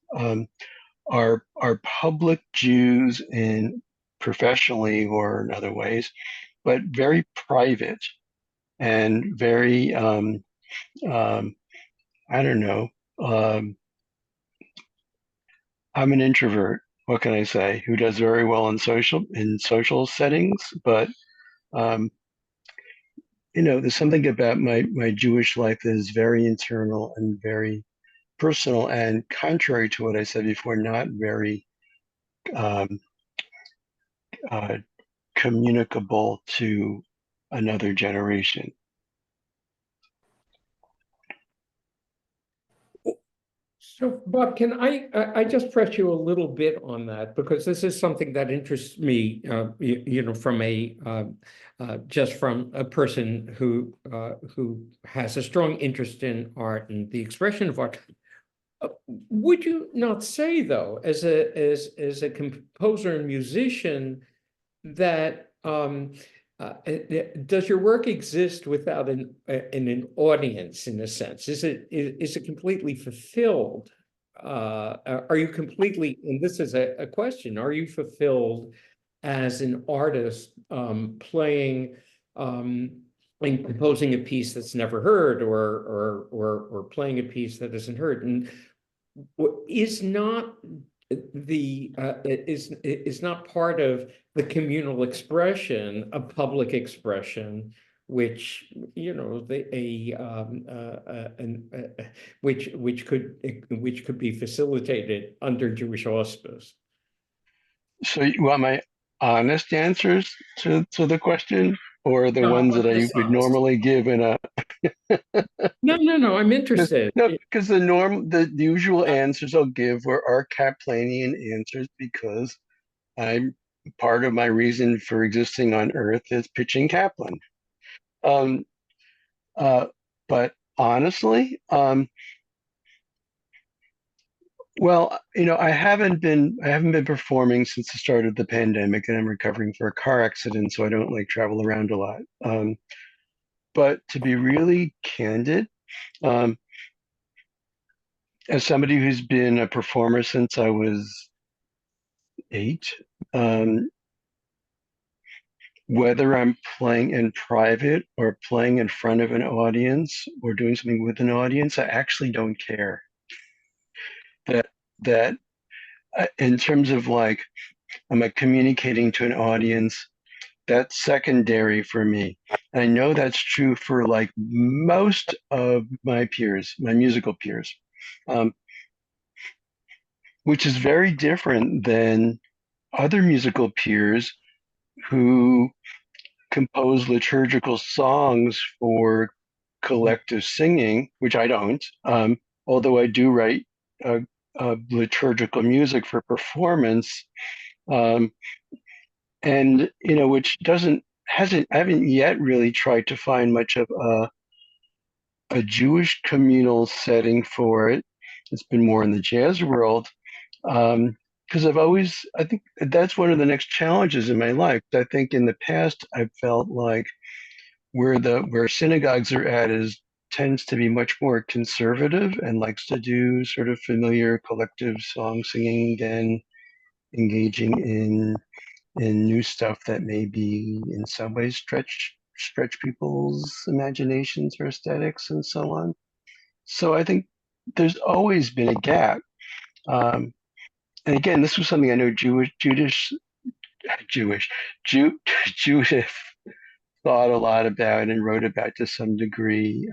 are public Jews in professionally or in other ways, but very private and very I don't know. Um, I'm an introvert. What can I say? Who does very well in social settings, but um, there's something about my Jewish life that is very internal and very personal, and contrary to what I said before, not very um, uh, communicable to another generation. So, Bob, can I just press you a little bit on that, because this is something that interests me, from just from a person who has a strong interest in art and the expression of art. Would you not say, though, as a composer and musician, that does your work exist without an audience, in a sense? Is it completely fulfilled? Are you completely, and this is a question, are you fulfilled as an artist, playing and composing a piece that's never heard, or playing a piece that isn't heard? And is not is not part of the communal expression a public expression, which which could be facilitated under Jewish auspice? So you want my honest answers to the question, or the No, ones that I would dishonest. normally give in a No, I'm interested. because the usual answers I'll give are Kaplanian answers, because I'm part of my reason for existing on Earth is pitching Kaplan. Um, but honestly, well, I haven't been performing since the start of the pandemic, and I'm recovering from a car accident, so I don't like travel around a lot. But to be really candid, um, as somebody who's been a performer since I was 8, um, whether I'm playing in private or playing in front of an audience or doing something with an audience, I actually don't care. That that in terms of like, am I communicating to an audience? That's secondary for me. And I know that's true for like most of my peers, my musical peers, um, which is very different than other musical peers who compose liturgical songs for collective singing, which I don't, although I do write liturgical music for performance, um, and which I haven't yet really tried to find much of a Jewish communal setting for it. It's been more in the jazz world. Because I think that's one of the next challenges in my life. I think in the past, I've felt like where synagogues are at tends to be much more conservative and likes to do sort of familiar collective song singing than engaging in new stuff that may be in some ways stretch people's imaginations or aesthetics and so on. So I think there's always been a gap. Um, and again, this was something I know Jewish, Jew, Judith thought a lot about and wrote about to some degree,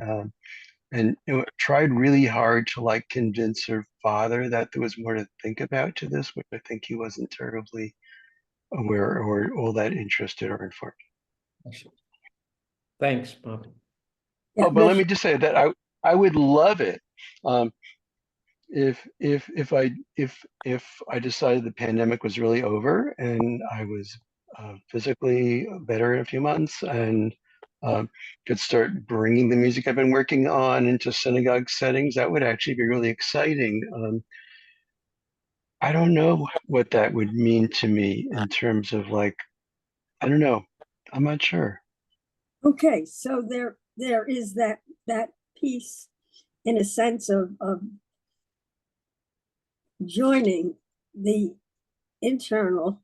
and tried really hard to like convince her father that there was more to think about to this, which I think he wasn't terribly aware or all that interested or informed. Thanks, Bob. Yeah, Oh, but let me just say that I would love it, if I decided the pandemic was really over and I was physically better in a few months and could start bringing the music I've been working on into synagogue settings. That would actually be really exciting. I don't know what that would mean to me in terms of like, I don't know. I'm not sure. Okay, so there is that piece in a sense of joining the internal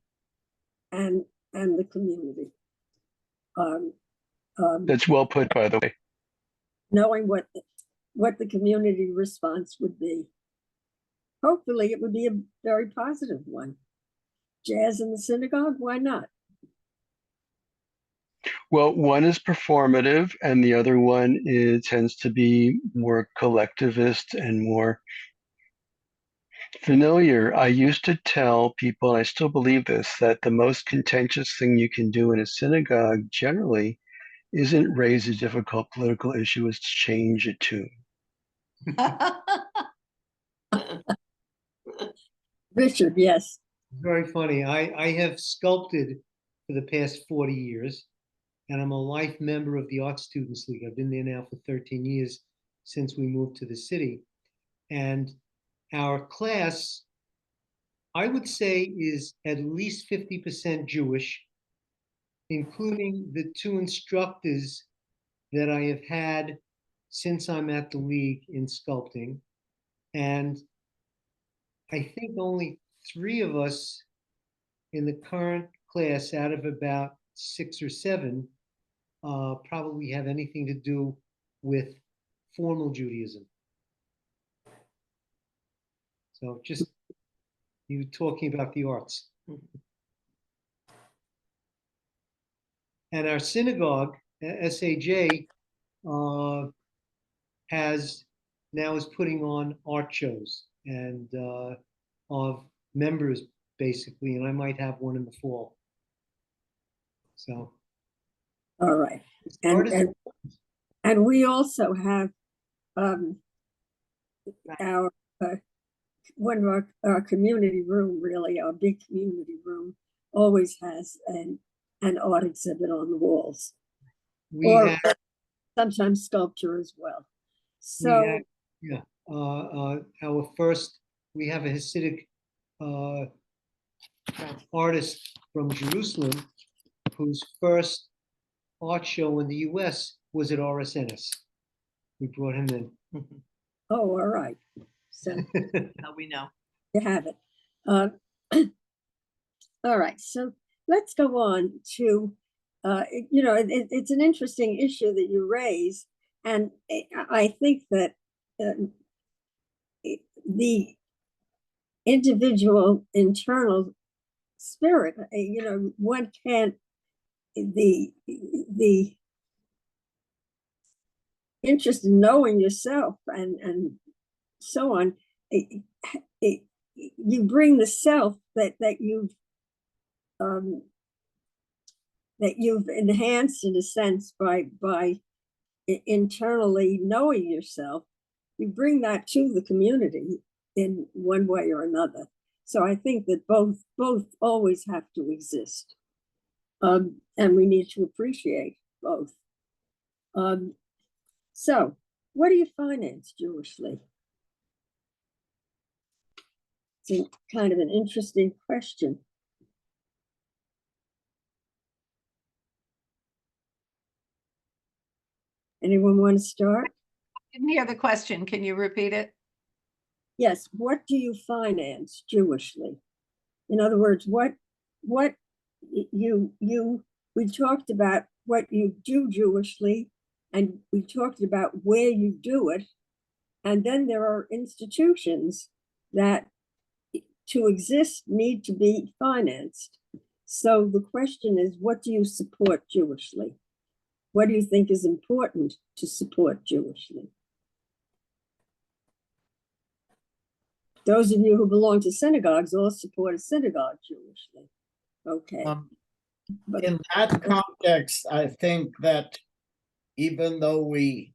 and the community. Um, That's well put, by the way. knowing what the community response would be. Hopefully, it would be a very positive one. Jazz in the synagogue, why not? Well, one is performative, and the other one tends to be more collectivist and more familiar. I used to tell people, and I still believe this, that the most contentious thing you can do in a synagogue generally isn't raise a difficult political issue, it's change a tune. Richard, yes. Very funny. I have sculpted for the past 40 years, and I'm a life member of the Art Students League. I've been there now for 13 years since we moved to the city. And our class, I would say, is at least 50% Jewish, including the two instructors that I have had since I'm at the league in sculpting. And I think only 3 of us in the current class out of about 6 or 7 probably have anything to do with formal Judaism. So just you talking about the arts. And our synagogue, SAJ, is putting on art shows and of members basically, and I might have one in the fall. So, all right, and we also have our one of our community room, really our big community room, always has an art exhibit on the walls, or sometimes sculpture as well. So we have a Hasidic artist from Jerusalem whose first art show in the US was at RSNS. We brought him in. Oh, all right. So Now we know. You have it. All right, so let's go on to, it's an interesting issue that you raise, and I think that the individual internal spirit, one can't, the interest in knowing yourself and so on, you bring the self that you've enhanced in a sense by internally knowing yourself. You bring that to the community in one way or another. So I think that both always have to exist, and we need to appreciate both. So, what do you finance Jewishly? It's kind of an interesting question. Anyone want to start? I didn't hear the question. Can you repeat it? Yes. What do you finance Jewishly? In other words, what we talked about what you do Jewishly, and we talked about where you do it, and then there are institutions that to exist need to be financed. So the question is, what do you support Jewishly? What do you think is important to support Jewishly? Those of you who belong to synagogues all support a synagogue Jewishly. Okay. But in that context, I think that even though we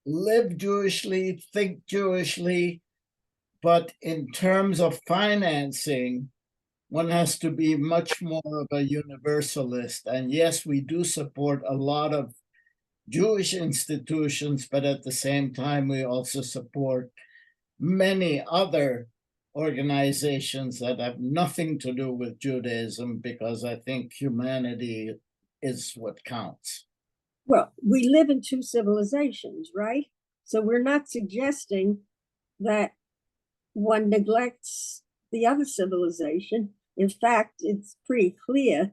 live Jewishly, think Jewishly, but in terms of financing, one has to be much more of a universalist. And yes, we do support a lot of Jewish institutions, but at the same time, we also support many other organizations that have nothing to do with Judaism, because I think humanity is what counts. Well, we live in two civilizations, right? So we're not suggesting that one neglects the other civilization. In fact, it's pretty clear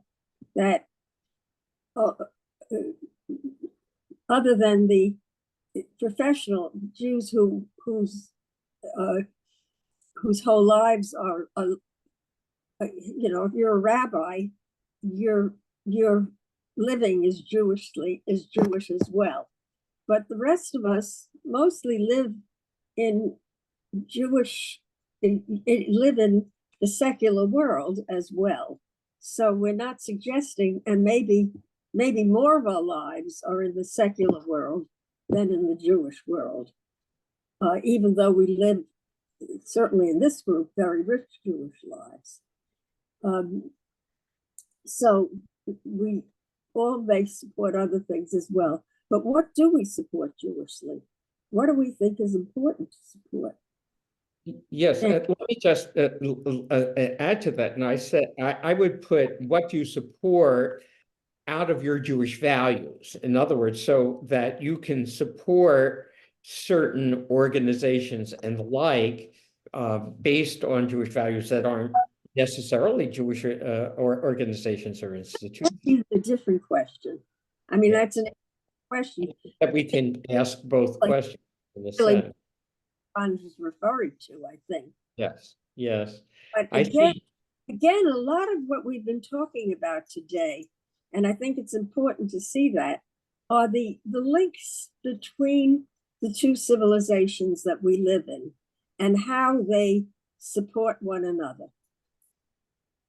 that other than the professional Jews whose whole lives are, you know, if you're a rabbi, your living is Jewish as well. But the rest of us mostly live in live in the secular world as well. So we're not suggesting, and maybe more of our lives are in the secular world than in the Jewish world, even though we live, certainly in this group, very rich Jewish lives. So we all may support other things as well. But what do we support Jewishly? What do we think is important to support? Yes, let me just add to that. And I said, I would put what you support out of your Jewish values. In other words, so that you can support certain organizations and the like based on Jewish values that aren't necessarily Jewish or organizations or institutions. That's a different question. I mean, that's a question that we can ask both questions in a really sense. is referring to, I think. Yes, yes. But I again, see. again, a lot of what we've been talking about today, and I think it's important to see that, are the links between the two civilizations that we live in and how they support one another.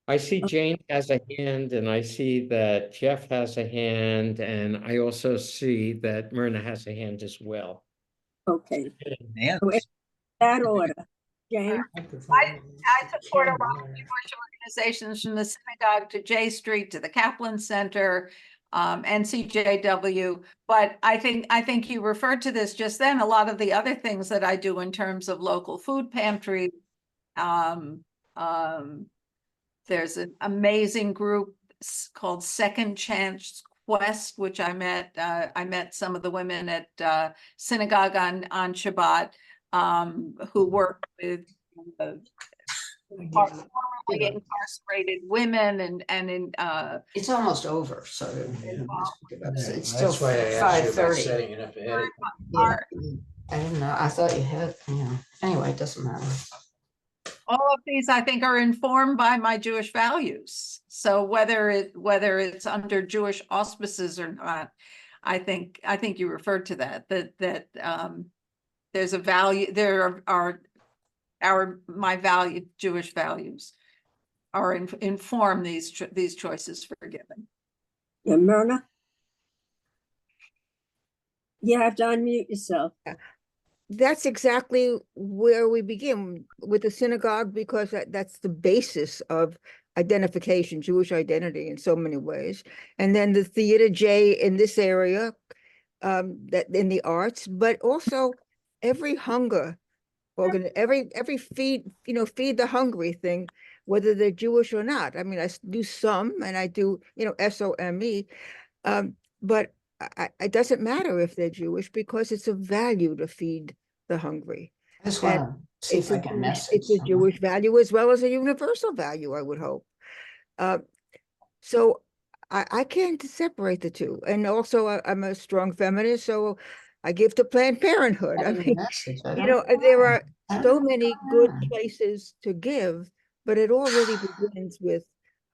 I see Jane has a hand, and I see that Jeff has a hand, and I also see that Myrna has a hand as well. Okay. Yeah. So in that order, Jane? I support a lot of Jewish organizations, from the synagogue to J Street to the Kaplan Center, NCJW. But I think you referred to this just then. A lot of the other things that I do in terms of local food pantry. There's an amazing group called Second Chance Quest, which I met some of the women at synagogue on Shabbat, who work with formerly incarcerated women and in It's almost over, so it's That's still why I asked you about 5:30. setting it up ahead of Yeah, I didn't know. I thought you had, anyway, it doesn't matter. all of these, I think, are informed by my Jewish values. So whether it's under Jewish auspices or not, I think you referred to that there's a value. There are my value, Jewish values, are inform these choices for giving. Yeah, Myrna? You have to unmute yourself. That's exactly where we begin with the synagogue, because that's the basis of identification, Jewish identity in so many ways. And then the Theater J in this area, that in the arts, but also every hunger organ, every feed the hungry thing, whether they're Jewish or not. I mean, I do some, and I do, SOME, but it doesn't matter if they're Jewish, because it's a value to feed the hungry. I just want to see if I can message. It's a Jewish value as well as a universal value, I would hope. So I can't separate the two. And also I'm a strong feminist, so I give to Planned Parenthood. I mean, there are so many good places to give, but it all really begins with,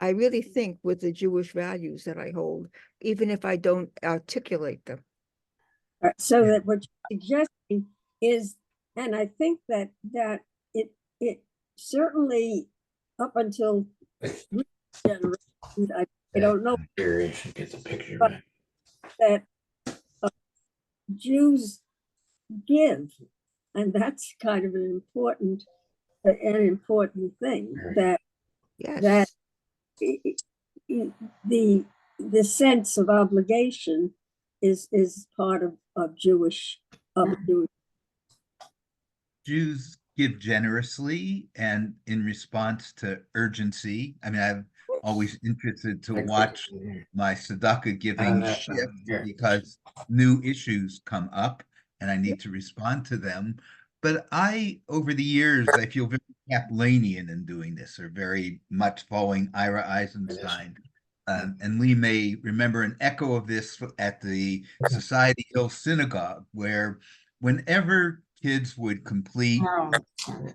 I really think, with the Jewish values that I hold, even if I don't articulate them. So that what you're suggesting is, and I think that it certainly up until generation, I don't know, Get the picture but that Jews give, and that's kind of an important thing. That yes. That the sense of obligation is part of Jewish. Jews give generously and in response to urgency. I mean, I'm always interested to watch my tzedakah giving shift because new issues come up and I need to respond to them. But over the years, I feel very Kaplanian in doing this, or very much following Ira Eisenstein. And Lee may remember an echo of this at the Society Hill Synagogue, where whenever kids would complete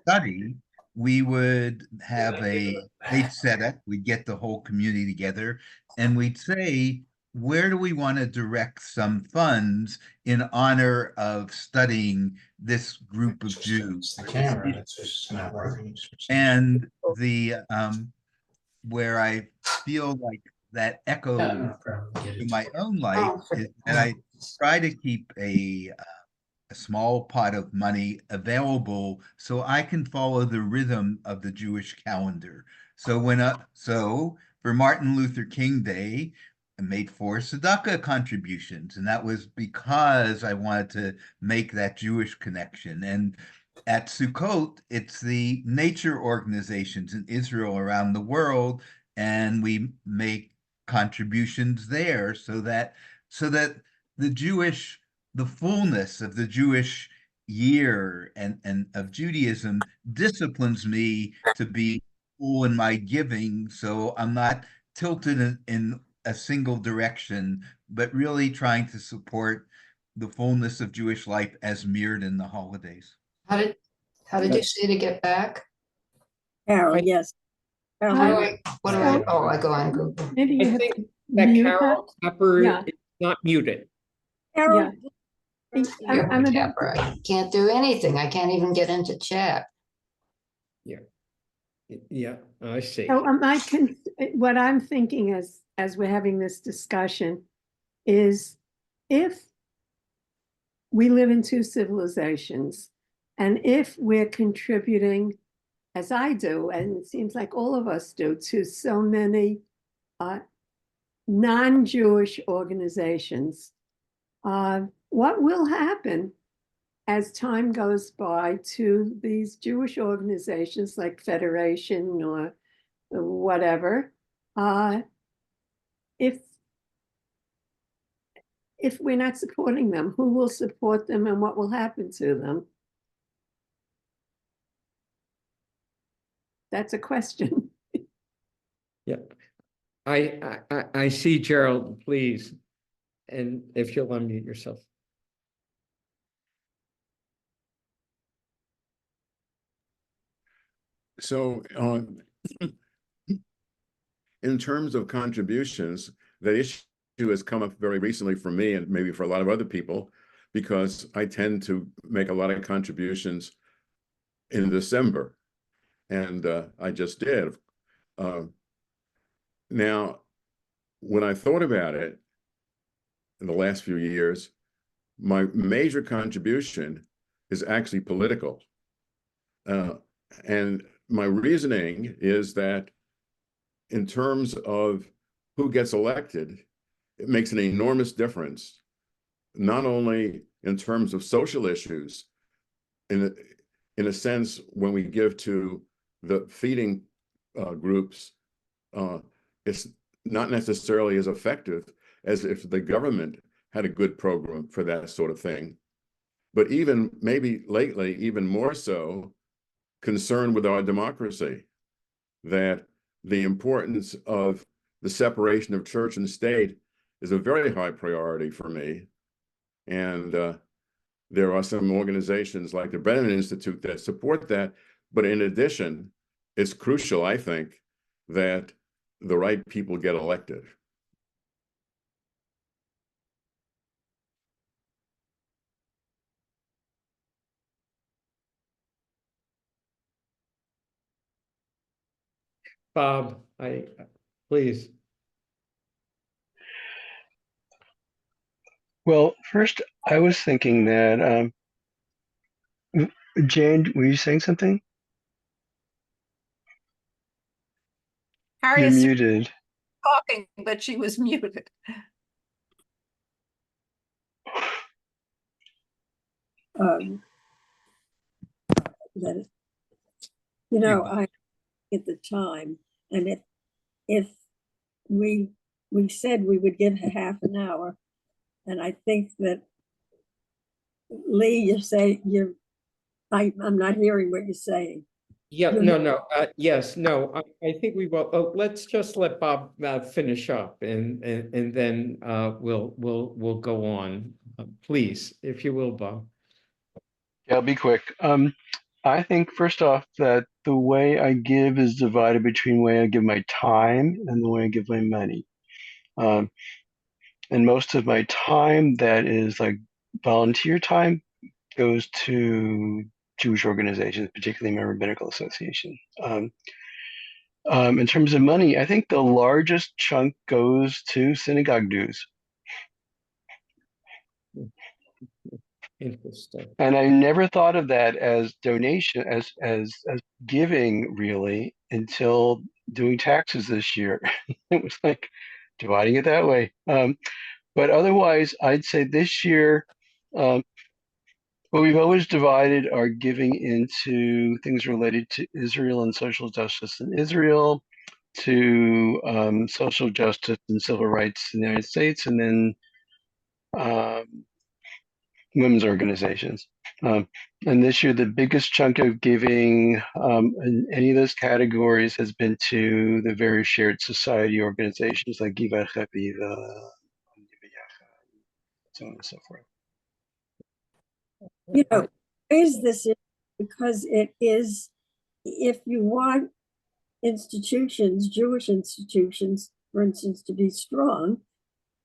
study, we would have they'd set up, we'd get the whole community together, and we'd say, where do we want to direct some funds in honor of studying this group of Jews? And where I feel like that echoes in my own life is that I try to keep a small pot of money available so I can follow the rhythm of the Jewish calendar. So for Martin Luther King Day, I made 4 tzedakah contributions, and that was because I wanted to make that Jewish connection. And at Sukkot, it's the nature organizations in Israel around the world, and we make contributions there so that the fullness of the Jewish year and of Judaism disciplines me to be full in my giving, so I'm not tilted in a single direction, but really trying to support the fullness of Jewish life as mirrored in the holidays. How did you say to get back? Carol, yes. How Carol, do I, oh, I go on Google. Maybe you I have think to that mute Carol Tupper Yeah. is not muted. Carol, I'm about Capper, I can't do anything. I can't even get into chat. Yeah, I see. So what I'm thinking as we're having this discussion is, if we live in 2 civilizations, and if we're contributing, as I do, and it seems like all of us do, to so many non-Jewish organizations, what will happen as time goes by to these Jewish organizations like Federation or whatever, if we're not supporting them, who will support them and what will happen to them? That's a question. Yep. I see Gerald, please. And if you'll unmute yourself. So in terms of contributions, the issue has come up very recently for me and maybe for a lot of other people, because I tend to make a lot of contributions in December, and I just did. Now, when I thought about it in the last few years, my major contribution is actually political. And my reasoning is that in terms of who gets elected, it makes an enormous difference, not only in terms of social issues, in a sense, when we give to the feeding groups, it's not necessarily as effective as if the government had a good program for that sort of thing. But even maybe lately, even more so, concerned with our democracy, that the importance of the separation of church and state is a very high priority for me. And there are some organizations like the Brennan Institute that support that. But in addition, it's crucial, I think, that the right people get elected. Bob, please. Well, first, I was thinking that, Jane, were you saying something? You're Harriet's muted. talking, but she was muted. that, you know, I at the time, and if we said we would give a half an hour, and I think that Lee, I'm not hearing what you're saying. Yeah, yes, no, I think we will, let's just let Bob finish up and then we'll go on. Please, if you will, Bob. Yeah, I'll be quick. I think first off that the way I give is divided between the way I give my time and the way I give my money. And most of my time that is like volunteer time goes to Jewish organizations, particularly my rabbinical association. In terms of money, I think the largest chunk goes to synagogue dues. Interesting. And I never thought of that as donation, as giving really until doing taxes this year. It was like dividing it that way. But otherwise, I'd say this year, well, we've always divided our giving into things related to Israel and social justice in Israel, to social justice and civil rights in the United States, and then women's organizations. And this year, the biggest chunk of giving in any of those categories has been to the various shared society organizations like Givat Chaviva, so on and so forth. You know, is this because it is, if you want institutions, Jewish institutions, for instance, to be strong,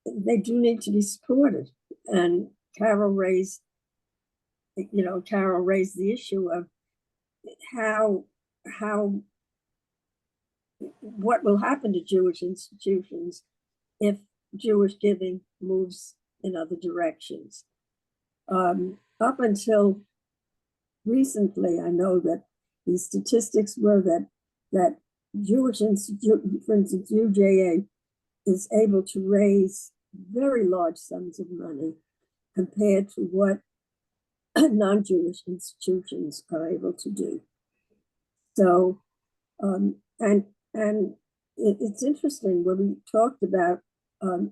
they do need to be supported. And Carol raised the issue of what will happen to Jewish institutions if Jewish giving moves in other directions. Up until recently, I know that the statistics were that Jewish Institute, for instance, UJA, is able to raise very large sums of money compared to what non-Jewish institutions are able to do. So, and it's interesting when we talked about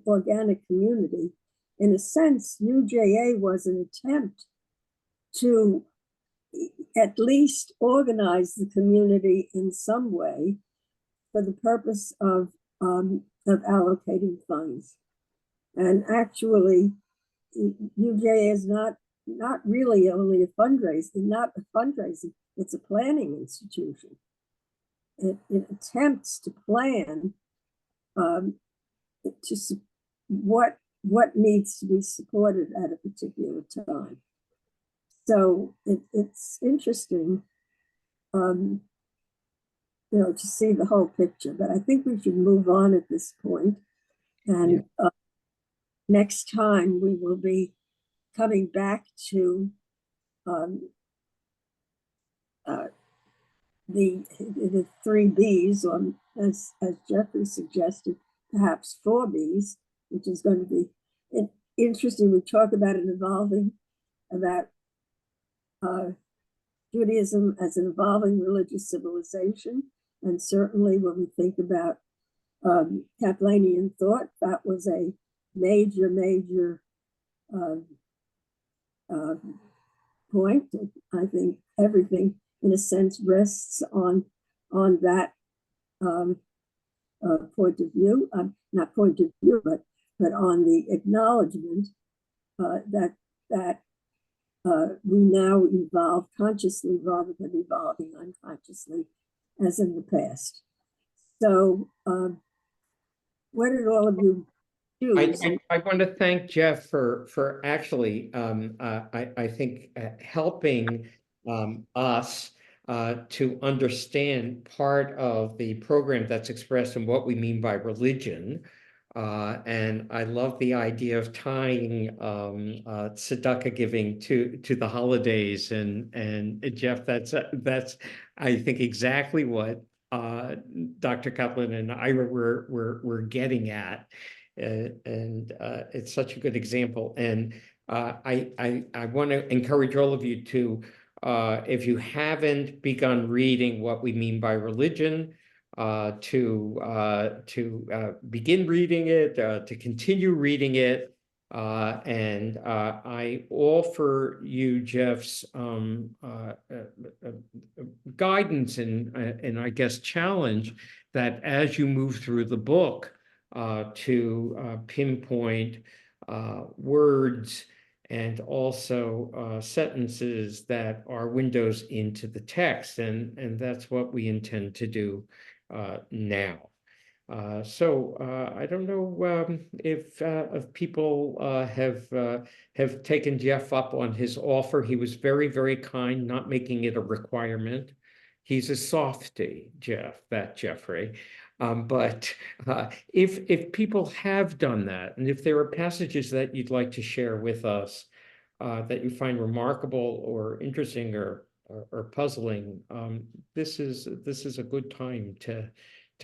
organic community. In a sense, UJA was an attempt to at least organize the community in some way for the purpose of allocating funds. And actually, UJA is not really only a fundraising, it's a planning institution. It attempts to plan what needs to be supported at a particular time. So it's interesting, to see the whole picture. But I think we should move on at this point. And next time we will be coming back to the 3 Bs, or as Jeffrey suggested, perhaps 4 Bs, which is going to be interesting. We talk about Judaism as an evolving religious civilization. And certainly when we think about Kaplanian thought, that was a major point. I think everything, in a sense, rests on that point of view, not point of view, but on the acknowledgement that we now evolve consciously rather than evolving unconsciously as in the past. So what did all of you do? I want to thank Jeff for actually, I think, helping us to understand part of the program that's expressed in what we mean by religion. And I love the idea of tying tzedakah giving to the holidays. And Jeff, that's I think exactly what Dr. Kaplan and Ira were getting at. And it's such a good example. And I want to encourage all of you to if you haven't begun reading What We Mean by Religion, to begin reading it, to continue reading it. And I offer you Jeff's guidance and I guess challenge that as you move through the book to pinpoint words and also sentences that are windows into the text. And that's what we intend to do now. So I don't know if people have taken Jeff up on his offer. He was very, very kind, not making it a requirement. He's a softie, Jeffrey. But if people have done that, and if there are passages that you'd like to share with us that you find remarkable or interesting or puzzling, this is a good time to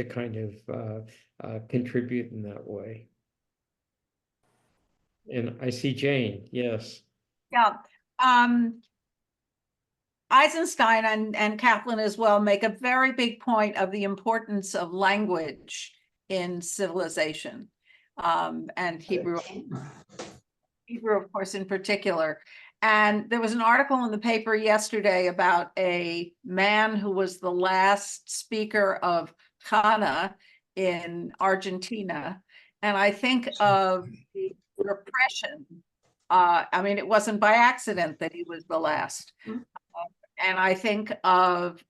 kind of contribute in that way. And I see Jane, yes. Yeah. Eisenstein and Kaplan as well make a very big point of the importance of language in civilization, and Hebrew, of course, in particular. And there was an article in the paper yesterday about a man who was the last speaker of Kana in Argentina. And I think of the repression. I mean, it wasn't by accident that he was the last. And I think of,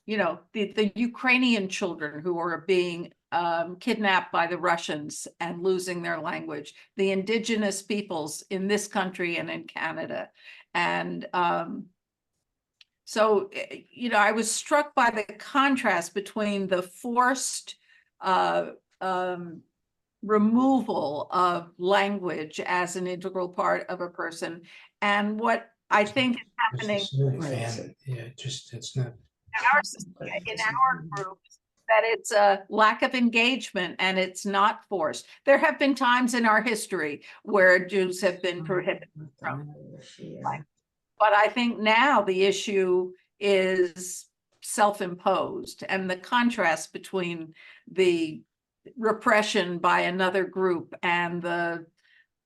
you know, the Ukrainian children who are being kidnapped by the Russians and losing their language, the indigenous peoples in this country and in Canada. And so, you know, I was struck by the contrast between the forced removal of language as an integral part of a person and what I think is happening in our groups, that it's a lack of engagement and it's not forced. There have been times in our history where Jews have been prohibited from life. But I think now the issue is self-imposed, and the contrast between the repression by another group and the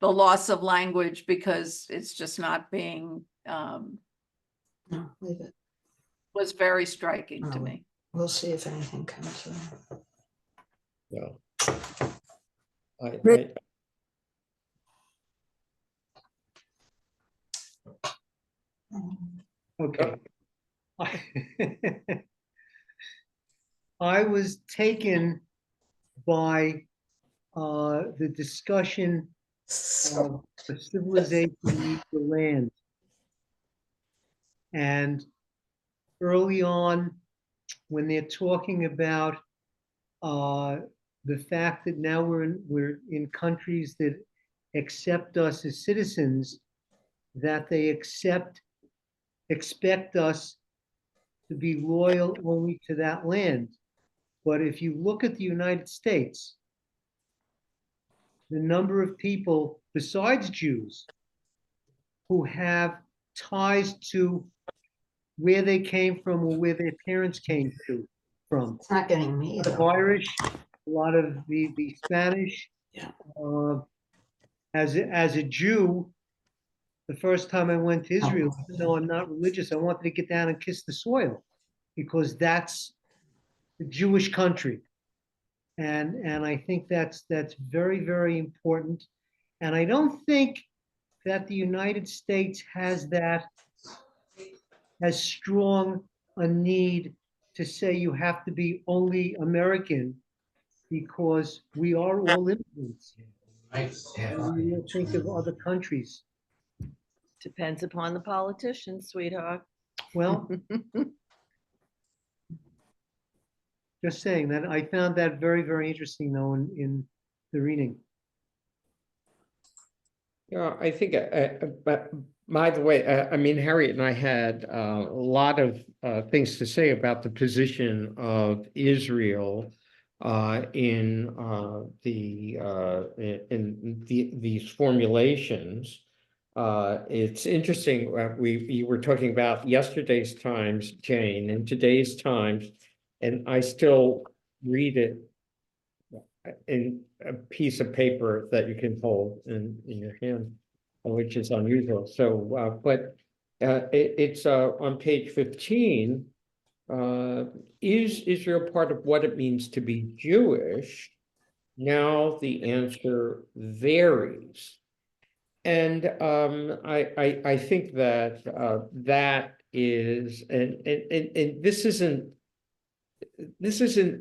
loss of language because it's just not being No, leave it. was very striking to me. We'll see if anything comes through. Yeah. Okay. I was taken by the discussion of the civilization needs the land. And early on, when they're talking about the fact that now we're in countries that accept us as citizens, that they expect us to be loyal only to that land. But if you look at the United States, the number of people besides Jews who have ties to where they came from or where their parents came from. It's not getting me The though. Irish, a lot of the Spanish. Yeah. As a Jew, the first time I went to Israel, even though I'm not religious, I wanted to get down and kiss the soil because that's the Jewish country. And I think that's very, very important. And I don't think that the United States has that as strong a need to say you have to be only American, because we are all immigrants. And we will think of other countries. Depends upon the politician, sweetheart. Well, just saying that I found that very, very interesting though in the reading. Yeah, I think, but by the way, I mean, Harriet and I had a lot of things to say about the position of Israel in these formulations It's interesting, you were talking about yesterday's Times, Jane, and today's Times, and I still read it in a piece of paper that you can hold in your hand, which is unusual. So, but it's on page 15. Is Israel part of what it means to be Jewish? Now the answer varies. And I think that that is, and this isn't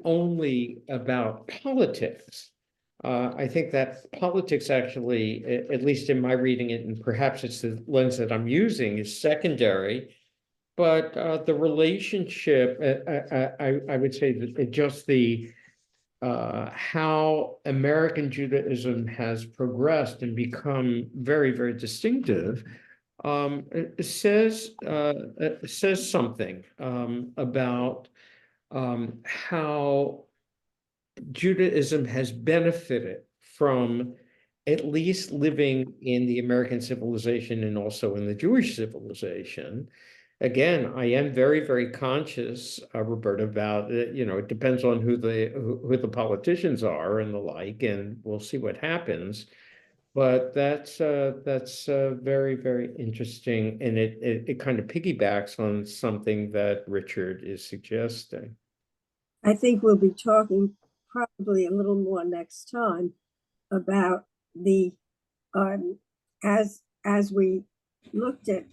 only about politics. I think that politics actually, at least in my reading it, and perhaps it's the lens that I'm using, is secondary. But the relationship, I would say that just the how American Judaism has progressed and become very, very distinctive, it says something about how Judaism has benefited from at least living in the American civilization and also in the Jewish civilization. Again, I am very, very conscious, Roberta, about it depends on who the politicians are and the like, and we'll see what happens. But that's very, very interesting, and it kind of piggybacks on something that Richard is suggesting. I think we'll be talking probably a little more next time about the as we looked at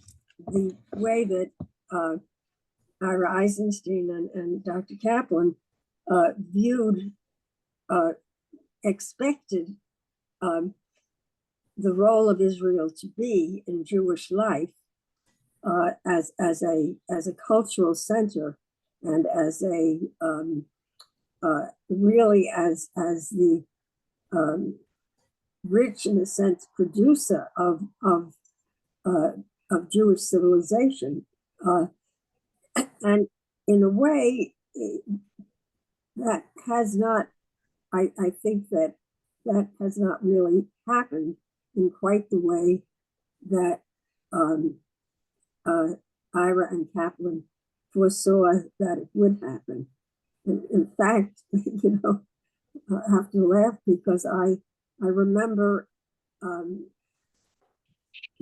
the way that Ira Eisenstein and Dr. Kaplan viewed, expected the role of Israel to be in Jewish life as a cultural center and as a really as the rich, in a sense, producer of Jewish civilization, and in a way that has not. I think that has not really happened in quite the way that Ira and Kaplan foresaw that it would happen. In fact, I have to laugh because I remember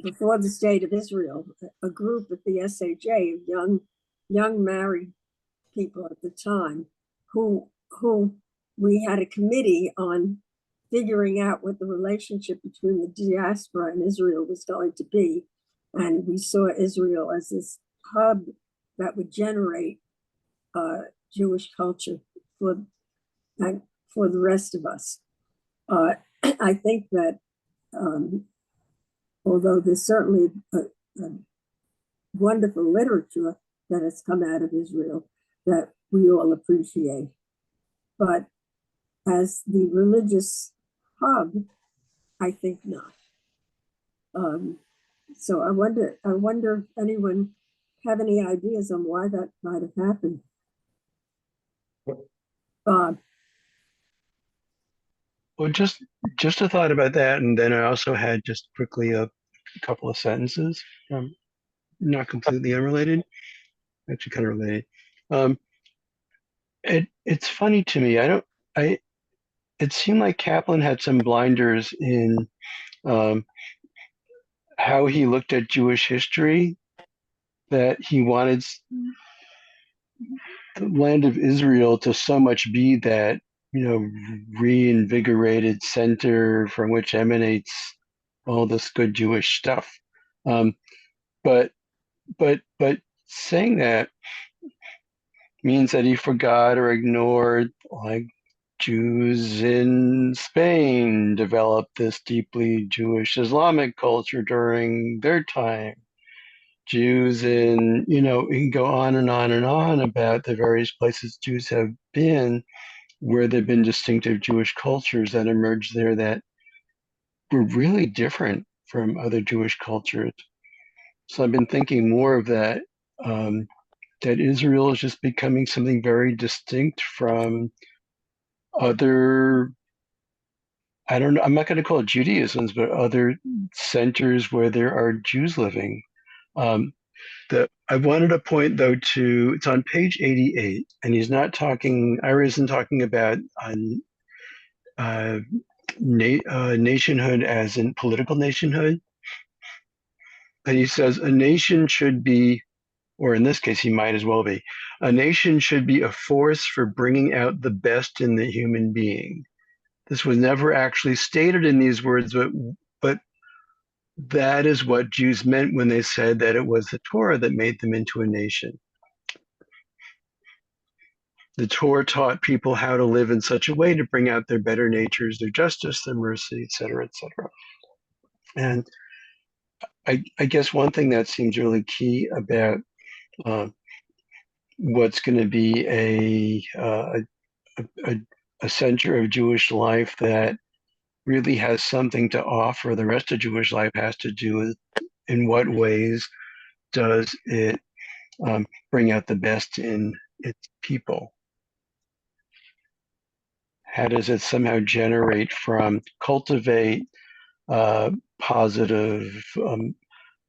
before the State of Israel, a group at the SHA of young married people at the time who we had a committee on figuring out what the relationship between the diaspora and Israel was going to be. And we saw Israel as this hub that would generate Jewish culture for the rest of us. I think that although there's certainly a wonderful literature that has come out of Israel that we all appreciate, but as the religious hub, I think not. So I wonder if anyone have any ideas on why that might have happened. Bob. Well, just a thought about that, and then I also had just quickly a couple of sentences, not completely unrelated, actually kind of related. It's funny to me. It seemed like Kaplan had some blinders in how he looked at Jewish history, that he wanted the land of Israel to so much be that, reinvigorated center from which emanates all this good Jewish stuff. But saying that means that he forgot or ignored, like, Jews in Spain developed this deeply Jewish Islamic culture during their time. Jews in, we can go on and on and on about the various places Jews have been where there've been distinctive Jewish cultures that emerged there that were really different from other Jewish cultures. So I've been thinking more of that, that Israel is just becoming something very distinct from other I don't know, I'm not going to call it Judaism's, but other centers where there are Jews living. I wanted to point though to, it's on page 88, and he's not talking, Ira isn't talking about nationhood as in political nationhood. And he says a nation should be, or in this case, he might as well be, a nation should be a force for bringing out the best in the human being. This was never actually stated in these words, but that is what Jews meant when they said that it was the Torah that made them into a nation. The Torah taught people how to live in such a way to bring out their better natures, their justice, their mercy, etc., etc. And I guess one thing that seems really key about what's going to be a center of Jewish life that really has something to offer the rest of Jewish life has to do with in what ways does it bring out the best in its people? How does it somehow cultivate positive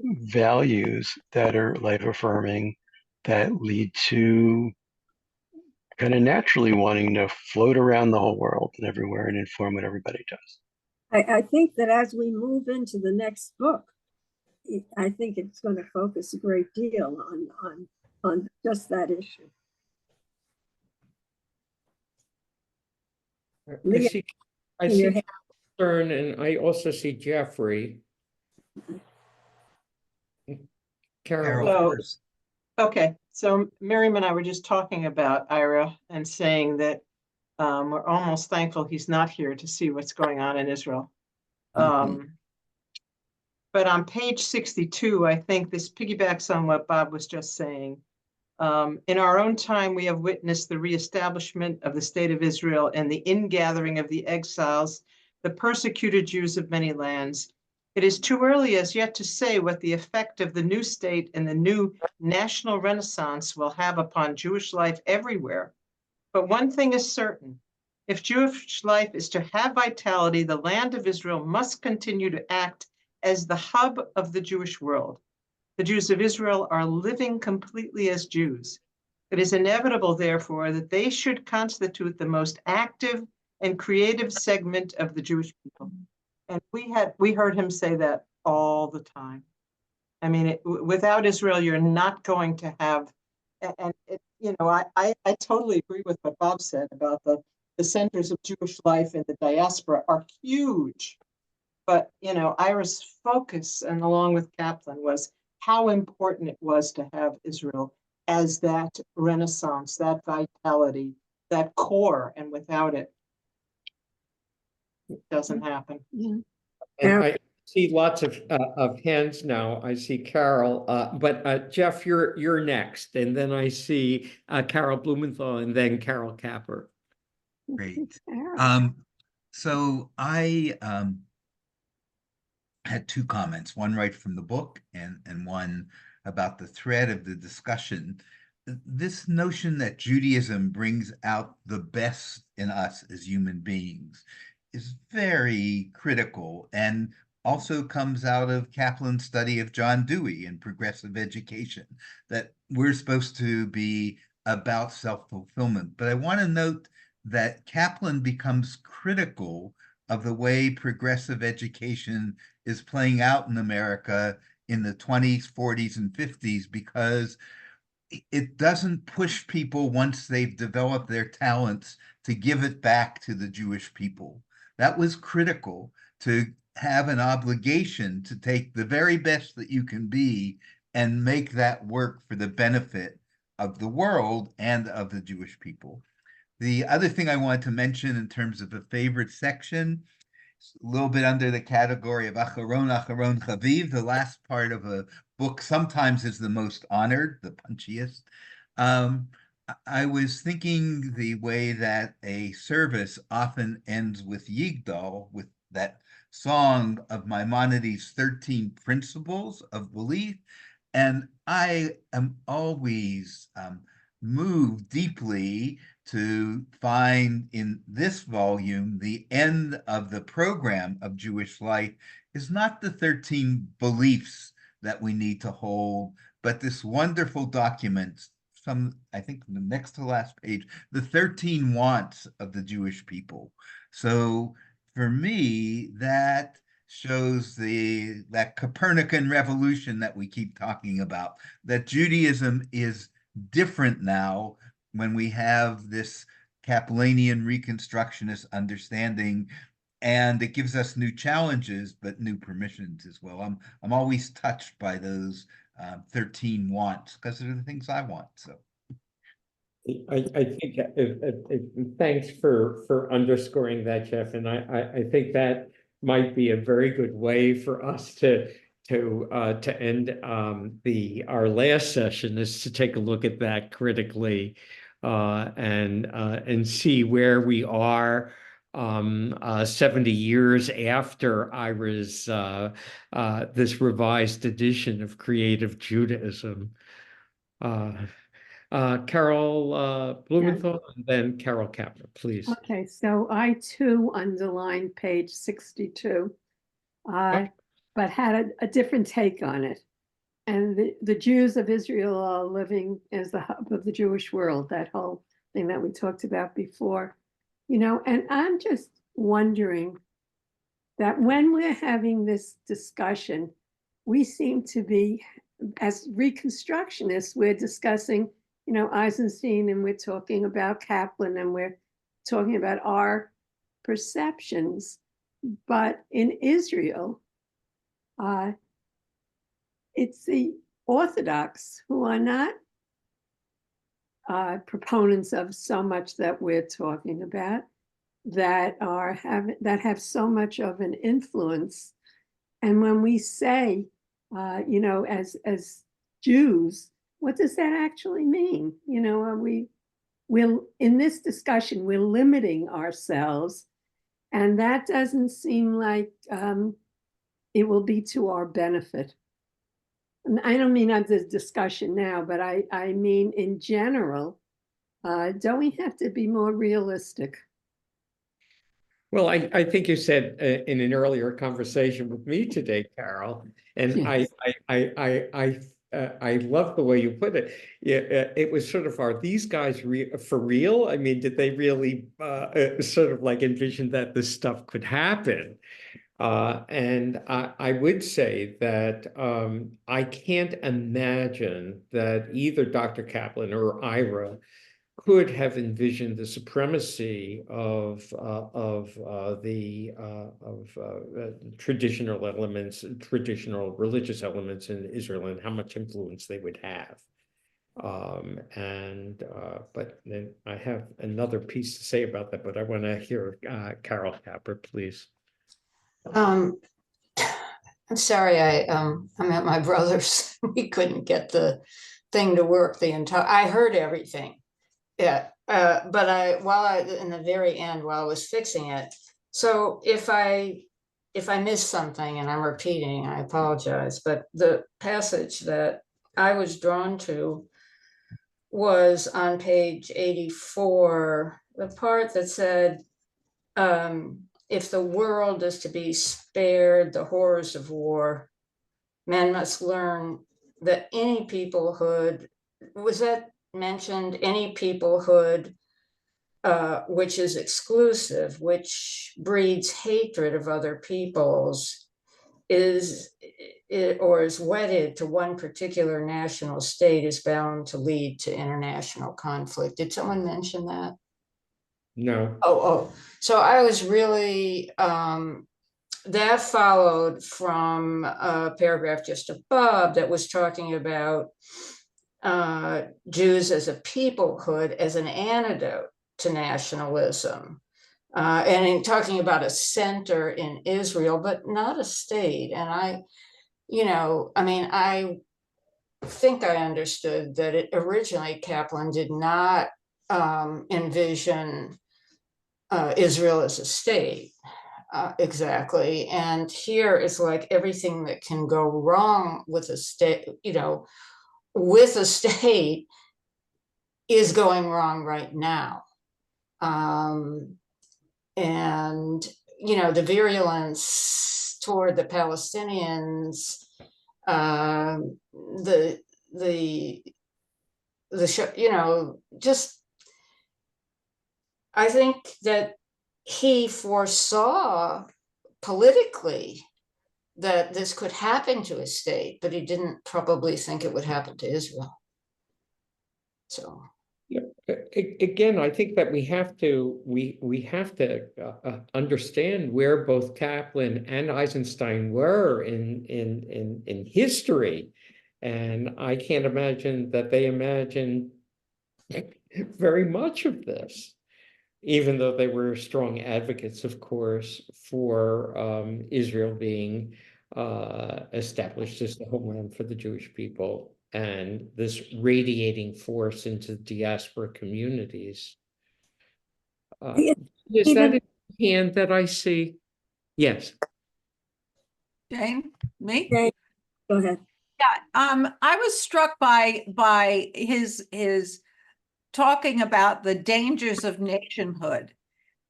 values that are life affirming that lead to kind of naturally wanting to float around the whole world and everywhere and inform what everybody does? I think that as we move into the next book, I think it's going to focus a great deal on just that issue. I see Stern, and I also see Jeffrey. Carol. So, okay, so Miriam and I were just talking about Ira and saying that we're almost thankful he's not here to see what's going on in Israel. But on page 62, I think this piggybacks on what Bob was just saying. In our own time, we have witnessed the reestablishment of the state of Israel and the ingathering of the exiles, the persecuted Jews of many lands. It is too early as yet to say what the effect of the new state and the new national renaissance will have upon Jewish life everywhere. But one thing is certain. If Jewish life is to have vitality, the land of Israel must continue to act as the hub of the Jewish world. The Jews of Israel are living completely as Jews. It is inevitable, therefore, that they should constitute the most active and creative segment of the Jewish people. And we heard him say that all the time. I mean, without Israel, you're not going to have, I totally agree with what Bob said about the centers of Jewish life in the diaspora are huge. But, Ira's focus, and along with Kaplan, was how important it was to have Israel as that renaissance, that vitality, that core, and without it, it doesn't happen. Yeah. And I see lots of hands now. I see Carol, but Jeff, you're next, and then I see Carol Blumenthal, and then Carol Capper. Great. So I had two comments, one right from the book and one about the thread of the discussion. This notion that Judaism brings out the best in us as human beings is very critical and also comes out of Kaplan's study of John Dewey and progressive education, that we're supposed to be about self-fulfillment. But I want to note that Kaplan becomes critical of the way progressive education is playing out in America in the 20s, 40s, and 50s, because it doesn't push people once they've developed their talents to give it back to the Jewish people. That was critical, to have an obligation to take the very best that you can be and make that work for the benefit of the world and of the Jewish people. The other thing I wanted to mention in terms of a favorite section, a little bit under the category of Acharon Chaviv, the last part of a book sometimes is the most honored, the punchiest. I was thinking the way that a service often ends with Yigdal, with that song of Maimonides' 13 principles of belief. And I am always moved deeply to find in this volume the end of the program of Jewish life is not the 13 beliefs that we need to hold, but this wonderful document, I think the next to last page, the 13 wants of the Jewish people. So for me, that shows that Copernican revolution that we keep talking about, that Judaism is different now when we have this Kaplanian Reconstructionist understanding, and it gives us new challenges, but new permissions as well. I'm always touched by those 13 wants because they're the things I want. So I think thanks for underscoring that, Jeff. And I think that might be a very good way for us to end our last session, is to take a look at that critically and see where we are 70 years after Ira's this revised edition of Creative Judaism. Carol Blumenthal, and then Carol Kapner, please. Okay, so I too underlined page 62, but had a different take on it. And the Jews of Israel are living as the hub of the Jewish world, that whole thing that we talked about before. And I'm just wondering that when we're having this discussion, we seem to be, as Reconstructionists, we're discussing Eisenstein, and we're talking about Kaplan, and we're talking about our perceptions. But in Israel, it's the Orthodox who are not proponents of so much that we're talking about, that have so much of an influence. And when we say, as Jews, what does that actually mean? We're in this discussion, we're limiting ourselves, and that doesn't seem like it will be to our benefit. And I don't mean of this discussion now, but I mean in general, don't we have to be more realistic? Well, I think you said in an earlier conversation with me today, Carol, and yes. I love the way you put it. It was sort of, are these guys for real? I mean, did they really sort of like envision that this stuff could happen? And I would say that I can't imagine that either Dr. Kaplan or Ira could have envisioned the supremacy of traditional elements, traditional religious elements in Israel, and how much influence they would have. But then I have another piece to say about that, but I want to hear Carol Kapper, please. I'm sorry, I'm at my brother's. We couldn't get the thing to work I heard everything. Yeah, but in the very end, while I was fixing it, so if I missed something and I'm repeating, I apologize. But the passage that I was drawn to was on page 84, the part that said, if the world is to be spared the horrors of war, men must learn that any peoplehood, was that mentioned, any peoplehood which is exclusive, which breeds hatred of other peoples, is wedded to one particular national state, is bound to lead to international conflict. Did someone mention that? No. Oh. So I was really, that followed from a paragraph just above that was talking about Jews as a peoplehood, as an antidote to nationalism, and in talking about a center in Israel, but not a state. And I think I understood that originally Kaplan did not envision Israel as a state exactly. And here it's like everything that can go wrong with a state, with a state is going wrong right now. And, you know, the virulence toward the Palestinians, the show, you know, just, I think that he foresaw politically that this could happen to his state, but he didn't probably think it would happen to Israel. So. Yeah, again, I think that we have to understand where both Kaplan and Eisenstein were in history, and I can't imagine that they imagined very much of this, even though they were strong advocates, of course, for Israel being established as the homeland for the Jewish people, and this radiating force into diaspora communities. Is that a hand that I see? Yes. Jane, me? Okay, go ahead. Yeah, I was struck by his talking about the dangers of nationhood,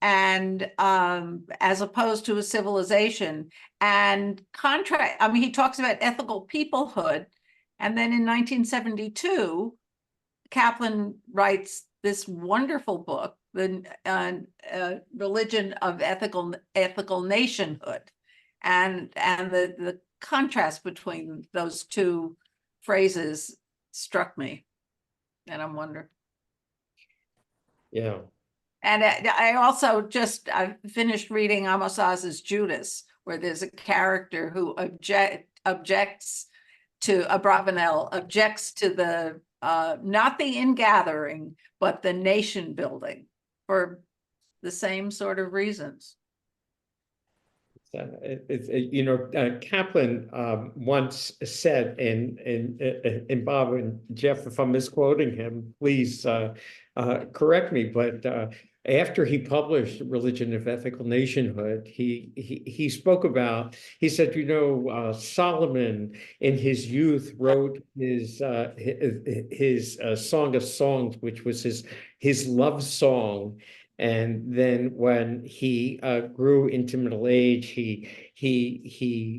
and as opposed to a civilization, and contract. I mean, he talks about ethical peoplehood, and then in 1972, Kaplan writes this wonderful book, The Religion of Ethical Nationhood, and the contrast between those two phrases struck me, and I'm wondering. Yeah. And I also I finished reading Amos Oz's Judas, where there's a character who objects to Abravanel, objects to the not the ingathering, but the nation building, for the same sort of reasons. Kaplan once said, and Bob and Jeff, if I'm misquoting him, please correct me, but after he published Religion of Ethical Nationhood, he spoke about, he said, Solomon in his youth wrote his Song of Songs, which was his love song. And then when he grew into middle age, he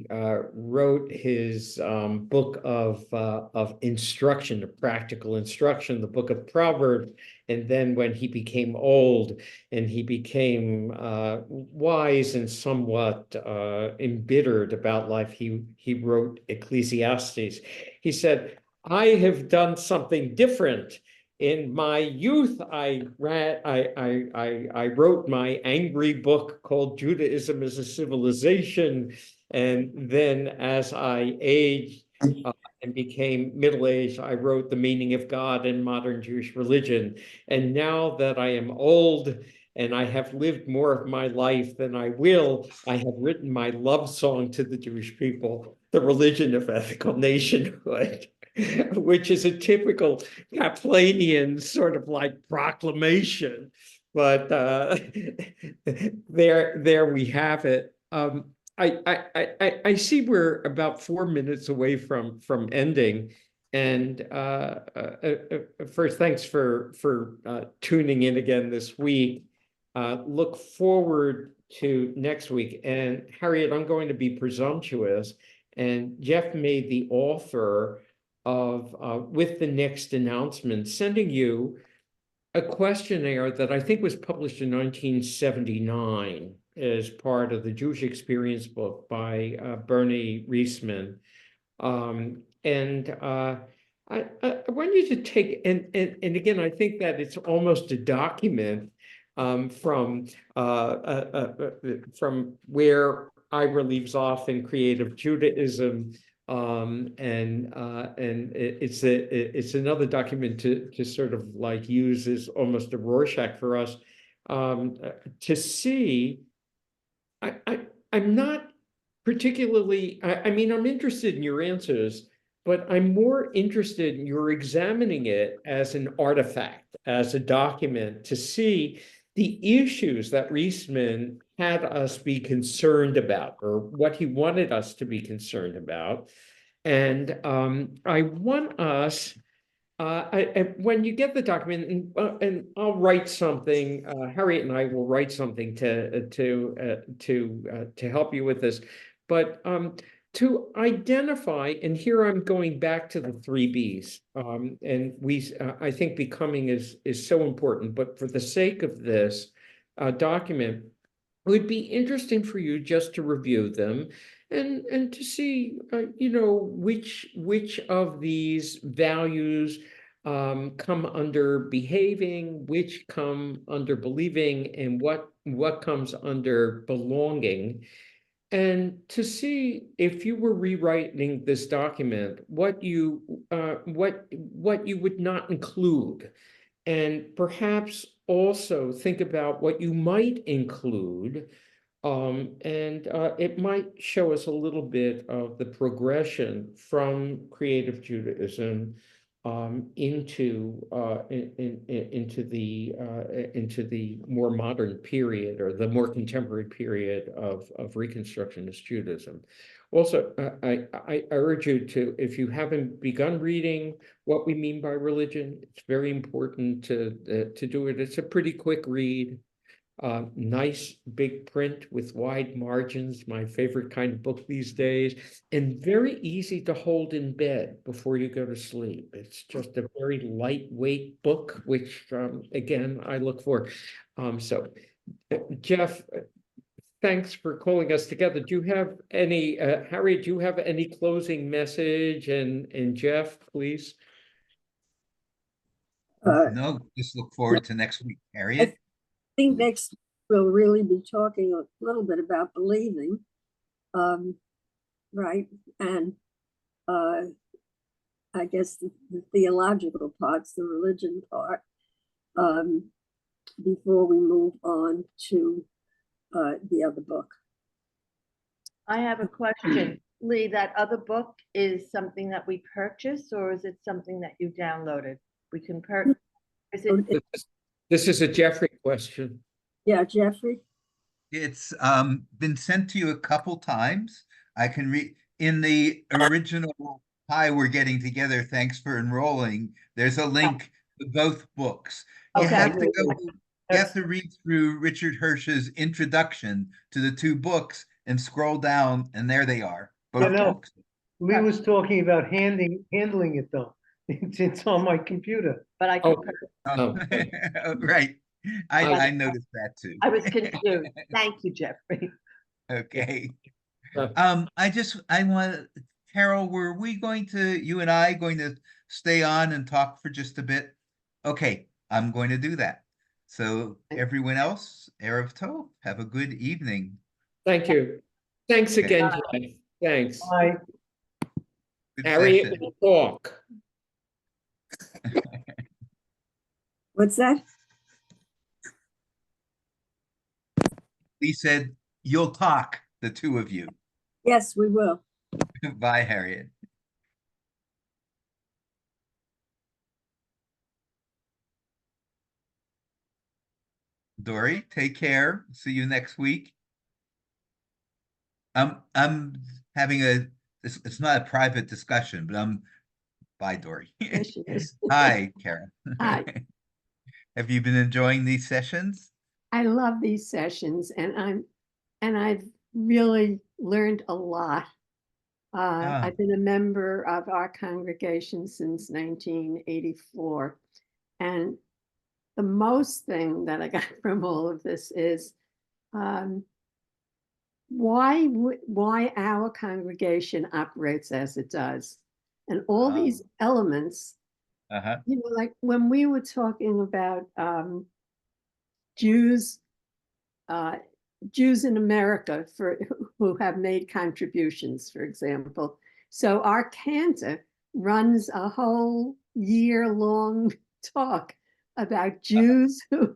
wrote his book of instruction, of practical instruction, the book of Proverbs. And then when he became old and he became wise and somewhat embittered about life, he wrote Ecclesiastes. He said, "I have done something different. In my youth, I wrote my angry book called Judaism as a Civilization. And then as I aged and became middle-aged, I wrote The Meaning of God and Modern Jewish Religion. And now that I am old and I have lived more of my life than I will, I have written my love song to the Jewish people, The Religion of Ethical Nationhood." Which is a typical Kaplanian sort of like proclamation, but there we have it. I see we're about 4 minutes away from ending, and first, thanks for tuning in again this week. Look forward to next week. And Harriet, I'm going to be presumptuous, and Jeff made the offer of with the next announcement, sending you a questionnaire that I think was published in 1979 as part of the Jewish Experience book by Bernie Reisman. I want you to take, and again, I think that it's almost a document from where Ira leaves off in Creative Judaism. It's another document to sort of like use as almost a Rorschach for us to see. I'm not particularly, I mean, I'm interested in your answers, but I'm more interested in your examining it as an artifact, as a document, to see the issues that Reisman had us be concerned about, or what he wanted us to be concerned about. And I want us When you get the document, and I'll write something, Harriet and I will write something to help you with this. But to identify, and here I'm going back to the 3 Bs, and I think becoming is so important. But for the sake of this document, it would be interesting for you just to review them and to see, which of these values come under behaving, which come under believing, and what comes under belonging. And to see if you were rewriting this document, what you would not include, and perhaps also think about what you might include. And it might show us a little bit of the progression from creative Judaism into the more modern period, or the more contemporary period of Reconstructionist Judaism. Also, I urge you to, if you haven't begun reading What We Mean by Religion, it's very important to do it. It's a pretty quick read. Nice big print with wide margins, my favorite kind of book these days, and very easy to hold in bed before you go to sleep. It's just a very lightweight book, which again, I look for. Jeff, thanks for calling us together. Do you have any, Harriet, do you have any closing message? And Jeff, please. No, just look forward to next week. Harriet? I think next we'll really be talking a little bit about believing, right? And I guess the theological parts, the religion part, before we move on to the other book. I have a question. Lee, that other book is something that we purchase, or is it something that you downloaded? We can purchase. This is a Jeffrey question. Yeah, Jeffrey. It's been sent to you a couple times. I can read in the original Hi, We're Getting Together, Thanks for Enrolling. There's a link to both books. You Okay. have to go, you have to read through Richard Hirsch's introduction to the 2 books and scroll down, and there they are, both books. Lee was talking about handling it though. It's on my computer. But I could. Right. I noticed that too. I was confused. Thank you, Jeffrey. Okay. I want, Carol, were we going to, you and I going to stay on and talk for just a bit? Okay, I'm going to do that. So everyone else, Erev Tov, have a good evening. Thank you. Thanks again, Jeff. Thanks. Bye. Harriet will talk. What's that? Lee said, you'll talk, the 2 of you. Yes, we will. Bye, Harriet. Dory, take care. See you next week. I'm having it's not a private discussion, but bye, Dory. There she is. Hi, Karen. Hi. Have you been enjoying these sessions? I love these sessions, and I've really learned a lot. I've been a member of our congregation since 1984, and the most thing that I got from all of this is why our congregation operates as it does, and all these elements. Like when we were talking about Jews in America who have made contributions, for example. So our cantor runs a whole year-long talk about Jews who,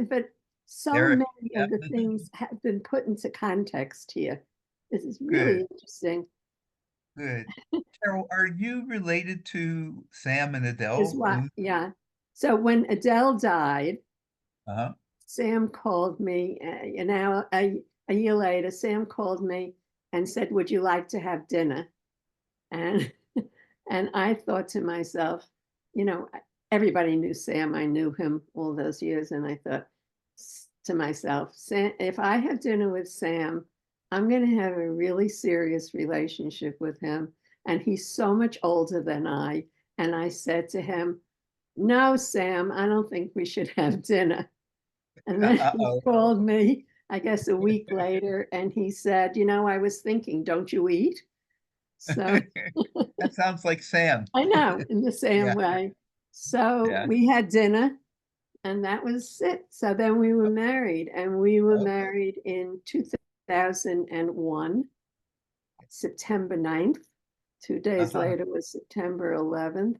but so many of the things have been put into context here. This is really interesting. Good. Carol, are you related to Sam and Adele? Yeah. So when Adele died, Sam called me, a year later, Sam called me and said, would you like to have dinner? And I thought to myself, you know, everybody knew Sam. I knew him all those years. And I thought to myself, Sam, if I have dinner with Sam, I'm going to have a really serious relationship with him. And he's so much older than I. And I said to him, no, Sam, I don't think we should have dinner. And then he called me, I guess a week later, and he said, you know, I was thinking, don't you eat? So That sounds like Sam. I know, in the same Yeah. way. So Yeah. we had dinner and that was it. So then we were married, and we were Okay. married in 2001, September 9th. 2 days Uh-huh. later was September 11th.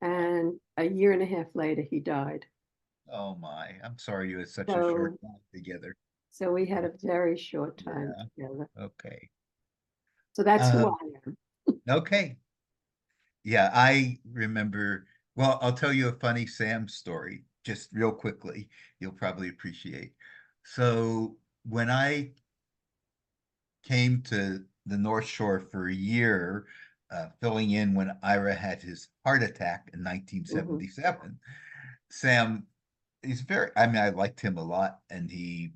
And a year and a half later, he died. Oh my, I'm sorry you had such a So, short time together. so we had a very short time Yeah. together. Okay. So that's who Uh, I am. okay. Yeah, I remember. Well, I'll tell you a funny Sam story, just real quickly. You'll probably appreciate. So when I came to the North Shore for a year, filling in when Ira had his heart attack in Mhm. 1977, Sam, he's very, I mean, I liked him a lot, and he,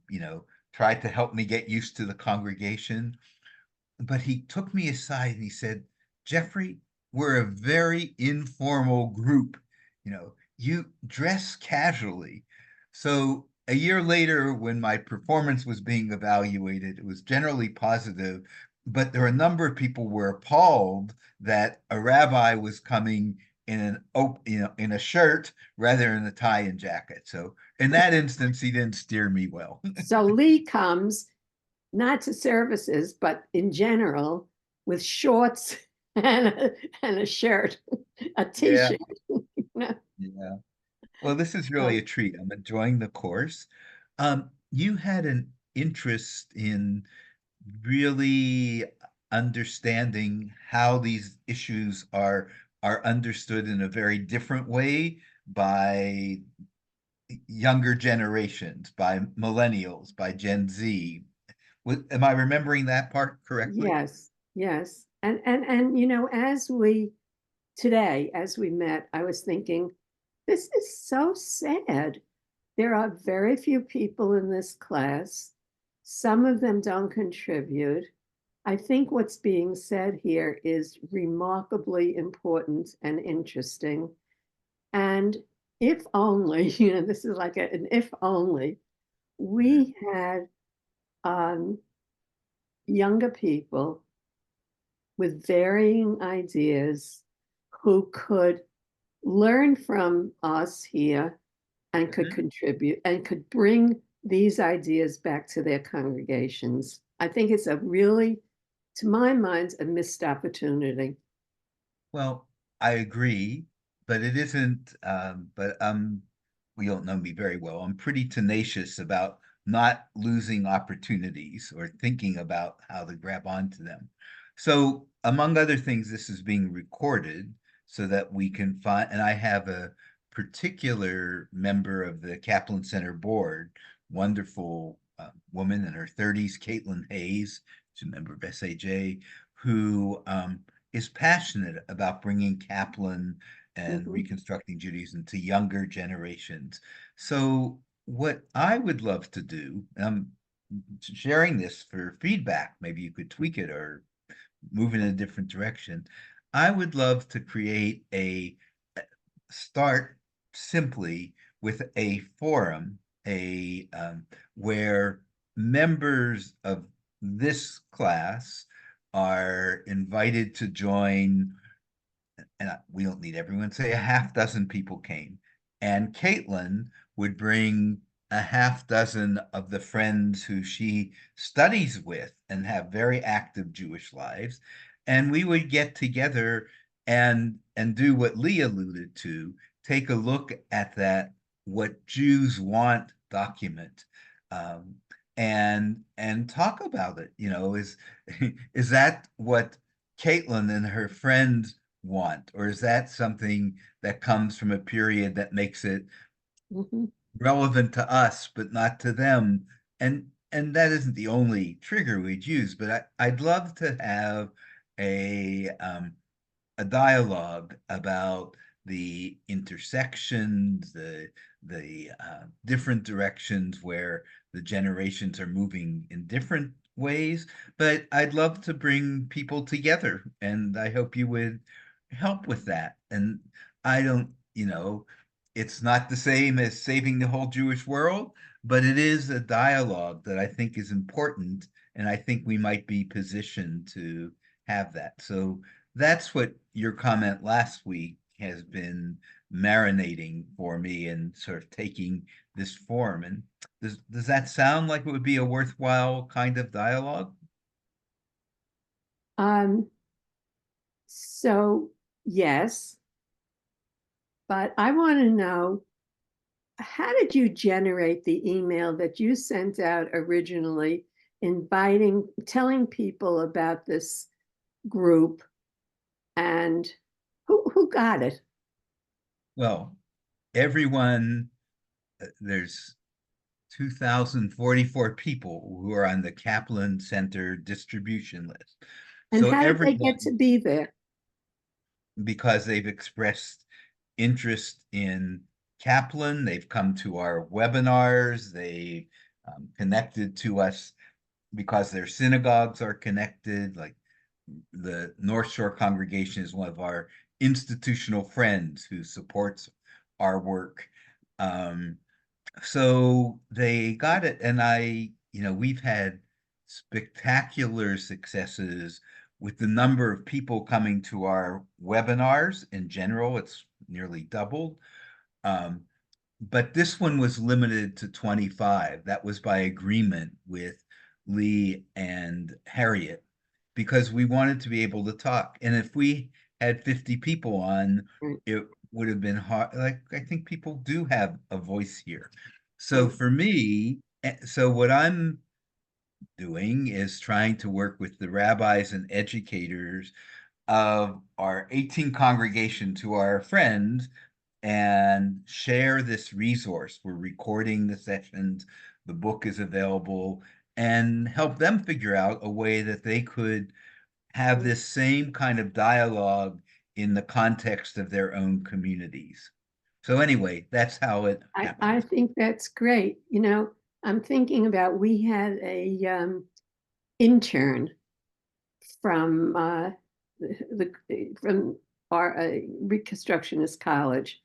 tried to help me get used to the congregation. But he took me aside and he said, Jeffrey, we're a very informal group. You dress casually. So a year later, when my performance was being evaluated, it was generally positive, but there were a number of people were appalled that a rabbi was coming in in a shirt rather than a tie and jacket. So in that instance, he didn't steer me well. So Lee comes not to services, but in general, with shorts and a shirt, a Yeah. t-shirt. You know? Yeah. Well, this is really So, a treat. I'm enjoying the course. You had an interest in really understanding how these issues are understood in a very different way by younger generations, by millennials, by Gen Z. Am I remembering that part correctly? yes, yes. And you know, as we met, I was thinking, this is so sad. There are very few people in this class. Some of them don't contribute. I think what's being said here is remarkably important and interesting. And if only, you know, this is like an if only, we had um, younger people with varying ideas who could learn from us here and could contribute and could bring these ideas back to their congregations. I think it's a really, to my mind, a missed opportunity. Well, I agree, but it isn't, but we don't know me very well. I'm pretty tenacious about not losing opportunities or thinking about how to grab onto them. So, among other things, this is being recorded so that we can find, and I have a particular member of the Kaplan Center board, wonderful woman in her 30s, Caitlin Hayes, she's a member of SAJ, who is passionate about bringing Kaplan and Reconstructing Judaism to younger generations. So what I would love to do, sharing this for feedback, maybe you could tweak it or move in a different direction. I would love to create start simply with a forum, where members of this class are invited to join, and we don't need everyone, say a half dozen people came, and Caitlin would bring a half dozen of the friends who she studies with and have very active Jewish lives, and we would get together and do what Lee alluded to, take a look at that what Jews want document, um, and talk about it. Is that what Caitlin and her friends want, or is that something that comes from a period that makes it relevant to us but not to them? And that isn't the only trigger we'd use, but I'd love to have a dialogue about the intersections, the different directions where the generations are moving in different ways. But I'd love to bring people together, and I hope you would help with that. And I don't, it's not the same as saving the whole Jewish world, but it is a dialogue that I think is important, and I think we might be positioned to have that. So that's what your comment last week has been marinating for me and sort of taking this form. And does that sound like it would be a worthwhile kind of dialogue? So yes, but I want to know, how did you generate the email that you sent out originally, telling people about this group, and who got it? Well, everyone, there's 2,044 people who are on the Kaplan Center distribution list. And So how did they everyone, get to be there? because they've expressed interest in Kaplan, they've come to our webinars, they connected to us because their synagogues are connected. Like the North Shore congregation is one of our institutional friends who supports our work. So they got it. And we've had spectacular successes with the number of people coming to our webinars. In general, it's nearly doubled. But this one was limited to 25. That was by agreement with Lee and Harriet, because we wanted to be able to talk. And if we had 50 people on, it would have been hard. Like, I think people do have a voice here. So for me, so what I'm doing is trying to work with the rabbis and educators of our 18 congregation to our friends and share this resource. We're recording the sessions, the book is available, and help them figure out a way that they could have this same kind of dialogue in the context of their own communities. So anyway, that's how it happened. I think that's great. I'm thinking about, we had a intern from from our Reconstructionist College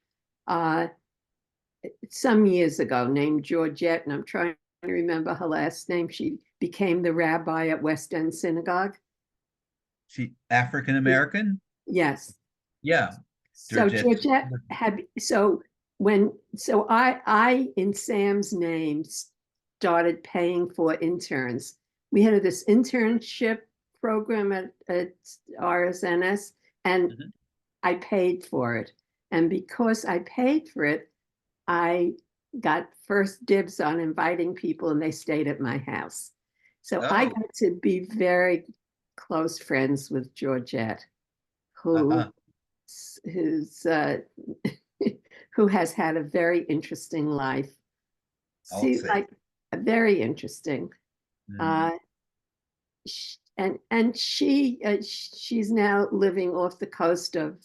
some years ago, named Georgette, and I'm trying to remember her last name. She became the rabbi at West End Synagogue. She African American? Yes. Yeah. So Georgette had, I in Sam's name started paying for interns. We had this internship program at RSNS, and I paid for it. And because I paid for it, I got first dibs on inviting people, and they stayed at my house. So I got to be very close friends with Georgette, who who has had a very interesting life. Like very interesting. She's now living off the coast of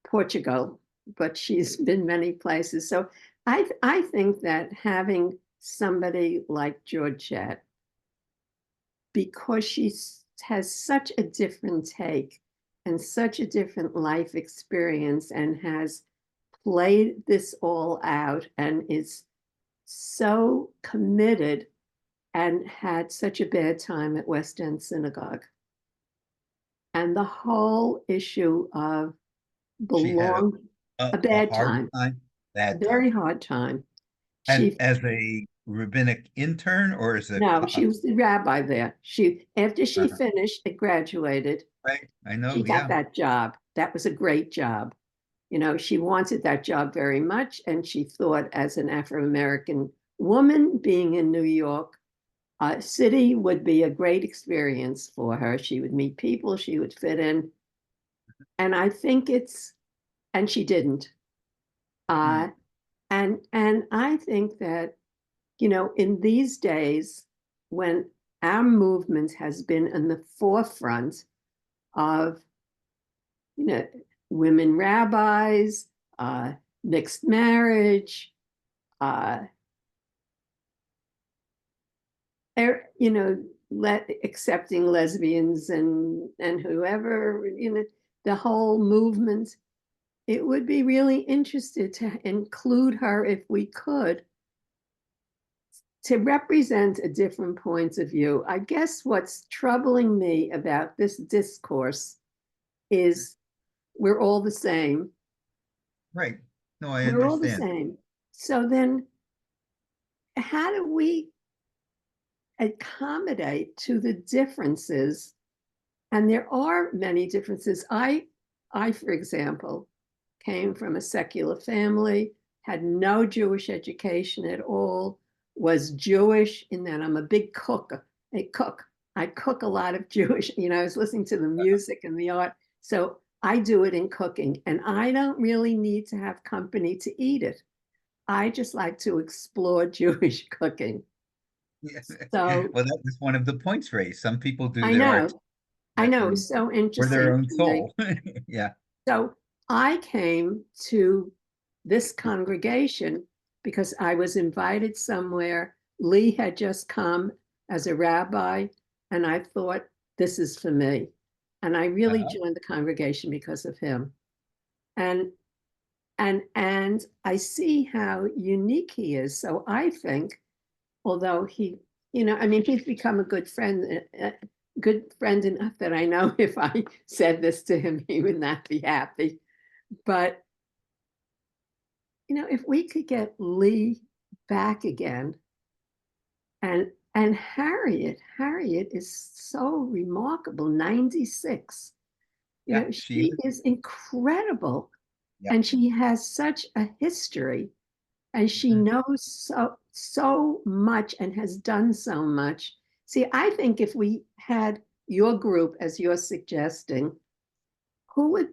Portugal, but she's been many places. So I think that having somebody like Georgette, because she has such a different take and such a different life experience, and has played this all out and is so committed, and had such a bad time at West End Synagogue. And the whole issue of belong, a bad time, a very hard time. And as a rabbinic intern, or as a no, she was the rabbi there. After she finished and graduated, right, I know, she got that job. That was a great job. She wanted that job very much, and she thought, as an Afro-American woman being in New York City would be a great experience for her. She would meet people, she would fit in. And I think and she didn't. And I think that, in these days, when our movement has been in the forefront of, women rabbis, mixed marriage, you know, accepting lesbians and whoever, you know, the whole movement. It would be really interested to include her if we could, to represent a different points of view. I guess what's troubling me about this discourse is we're all the same. Right. No, I We're all the understand. same. So then how do we accommodate to the differences? And there are many differences. I, for example, came from a secular family, had no Jewish education at all, was Jewish in that I'm a big cook, a cook. I cook a lot of Jewish, you know, I was listening to the music and the art. So I do it in cooking, and I don't really need to have company to eat it. I just like to explore Jewish cooking. Yeah. So Well, that was one of the points raised. Some people do I their know, art I know, it from was so for their interesting own to me. soul. Yeah. So I came to this congregation because I was invited somewhere. Lee had just come as a rabbi, and I thought, this is for me. And I really joined the congregation because of him. And I see how unique he is. So I think, although he, you know, I mean, he's become a good friend enough that I know if I said this to him, he would not be happy. But, you know, if we could get Lee back again, and Harriet is so remarkable, 96. You Yeah, know, she she is. is incredible. Yeah. And she has such a history, and she knows so much and has done so much. See, I think if we had your group, as you're suggesting, who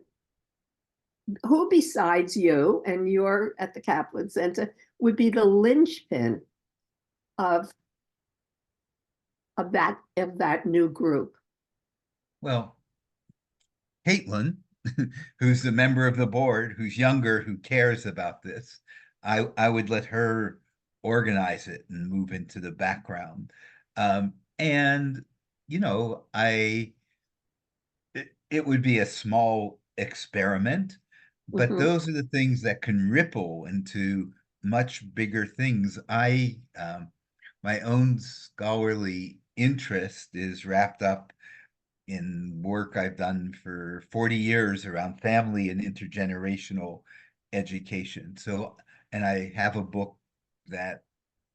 besides you, and you're at the Kaplan Center, would be the linchpin of that new group? Well, Caitlin, who's a member of the board, who's younger, who cares about this, I would let her organize it and move into the background. And you know, it would be a small experiment, but Mhm. those are the things that can ripple into much bigger things. My own scholarly interest is wrapped up in work I've done for 40 years around family and intergenerational education. So, and I have a book that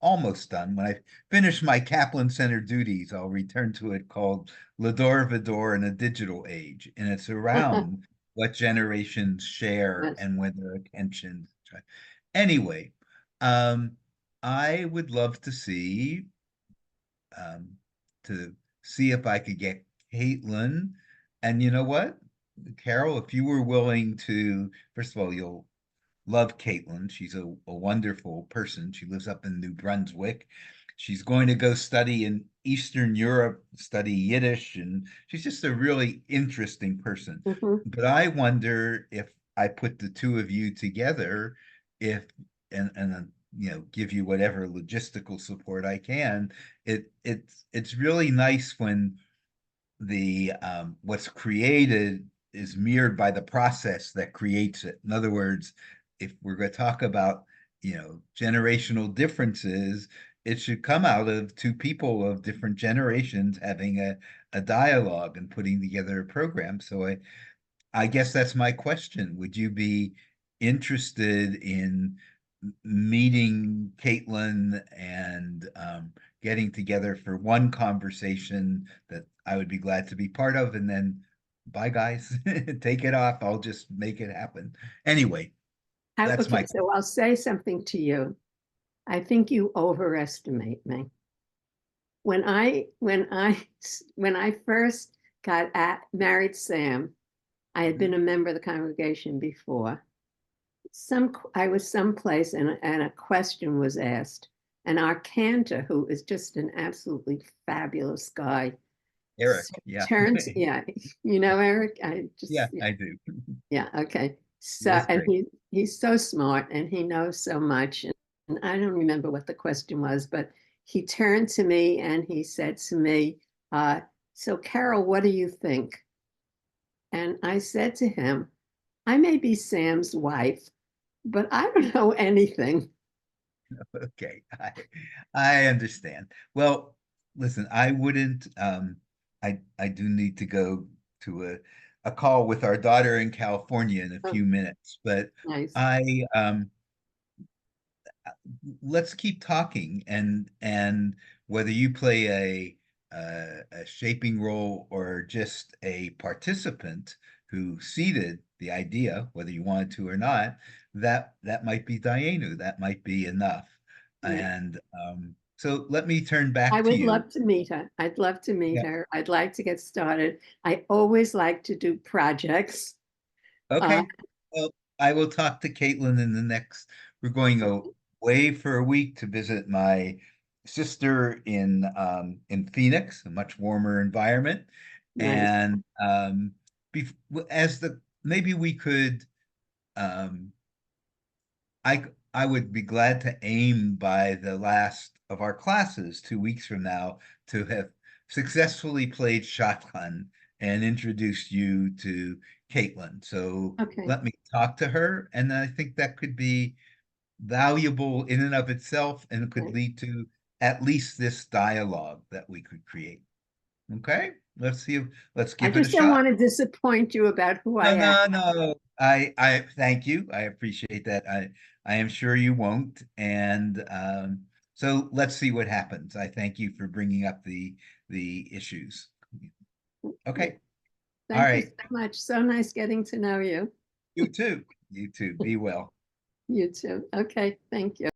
almost done. When I finish my Kaplan Center duties, I'll return to it, called Lador Vidor in a Digital Age. And it's around what generations share Yes. and when their attention. Anyway, um, I would love um, to see if I could get Caitlin. And you know what, Carol, if you were willing to, first of all, you'll love Caitlin. She's a wonderful person. She lives up in New Brunswick. She's going to go study in Eastern Europe, study Yiddish, and she's just a really interesting person. Mhm. But I wonder if I put the two of you together, if and you know, give you whatever logistical support I can. It's really nice when the what's created is mirrored by the process that creates it. In other words, if we're going to talk about, you know, generational differences, it should come out of two people of different generations having a dialogue and putting together a program. So I guess that's my question. Would you be interested in meeting Caitlin and getting together for one conversation that I would be glad to be part of? And then, bye, guys, take it off. I'll just make it happen. Anyway, that's Okay, my. so I'll say something to you. I think you overestimate me. When I first married Sam, I had been a member of the congregation before. I was someplace, and a question was asked, and our cantor, who is just an absolutely fabulous guy, Eric, So yeah. turns, yeah, you know, Eric, I just, Yeah, I do. yeah, okay. So, That's and great. he's so smart and he knows so much. And I don't remember what the question was, but he turned to me and he said to me, so Carol, what do you think? And I said to him, I may be Sam's wife, but I don't know anything. Okay, I understand. Well, listen, I wouldn't, I do need to go to a call with our daughter in California in a Oh, few minutes, but nice. I, let's keep talking, and whether you play a shaping role or just a participant who seeded the idea, whether you wanted to or not, that might be Dayenu, that might be enough. Yeah. And so let me turn I back to would you. love to meet her. I'd love to meet Yeah. her. I'd like to get started. I always like to do projects. Okay. Well, I will talk to Caitlin in the next, we're going away for a week to visit my sister in Phoenix, a much warmer environment. Nice. And as the maybe we could um I would be glad to aim by the last of our classes 2 weeks from now to have successfully played shotgun and introduced you to Caitlin. So Okay. let me talk to her, and I think that could be valuable in and of itself and could Okay. lead to at least this dialogue that we could create. Okay, let's see. Let's I give it a just don't shot. want to disappoint you about who I No, am. no, no. I thank you. I appreciate that. I am sure you won't. And so let's see what happens. I thank you for bringing up the issues. Okay. All Thank you right. so much. So nice getting to know you. You too. You too. Be well. You too. Okay. Thank you.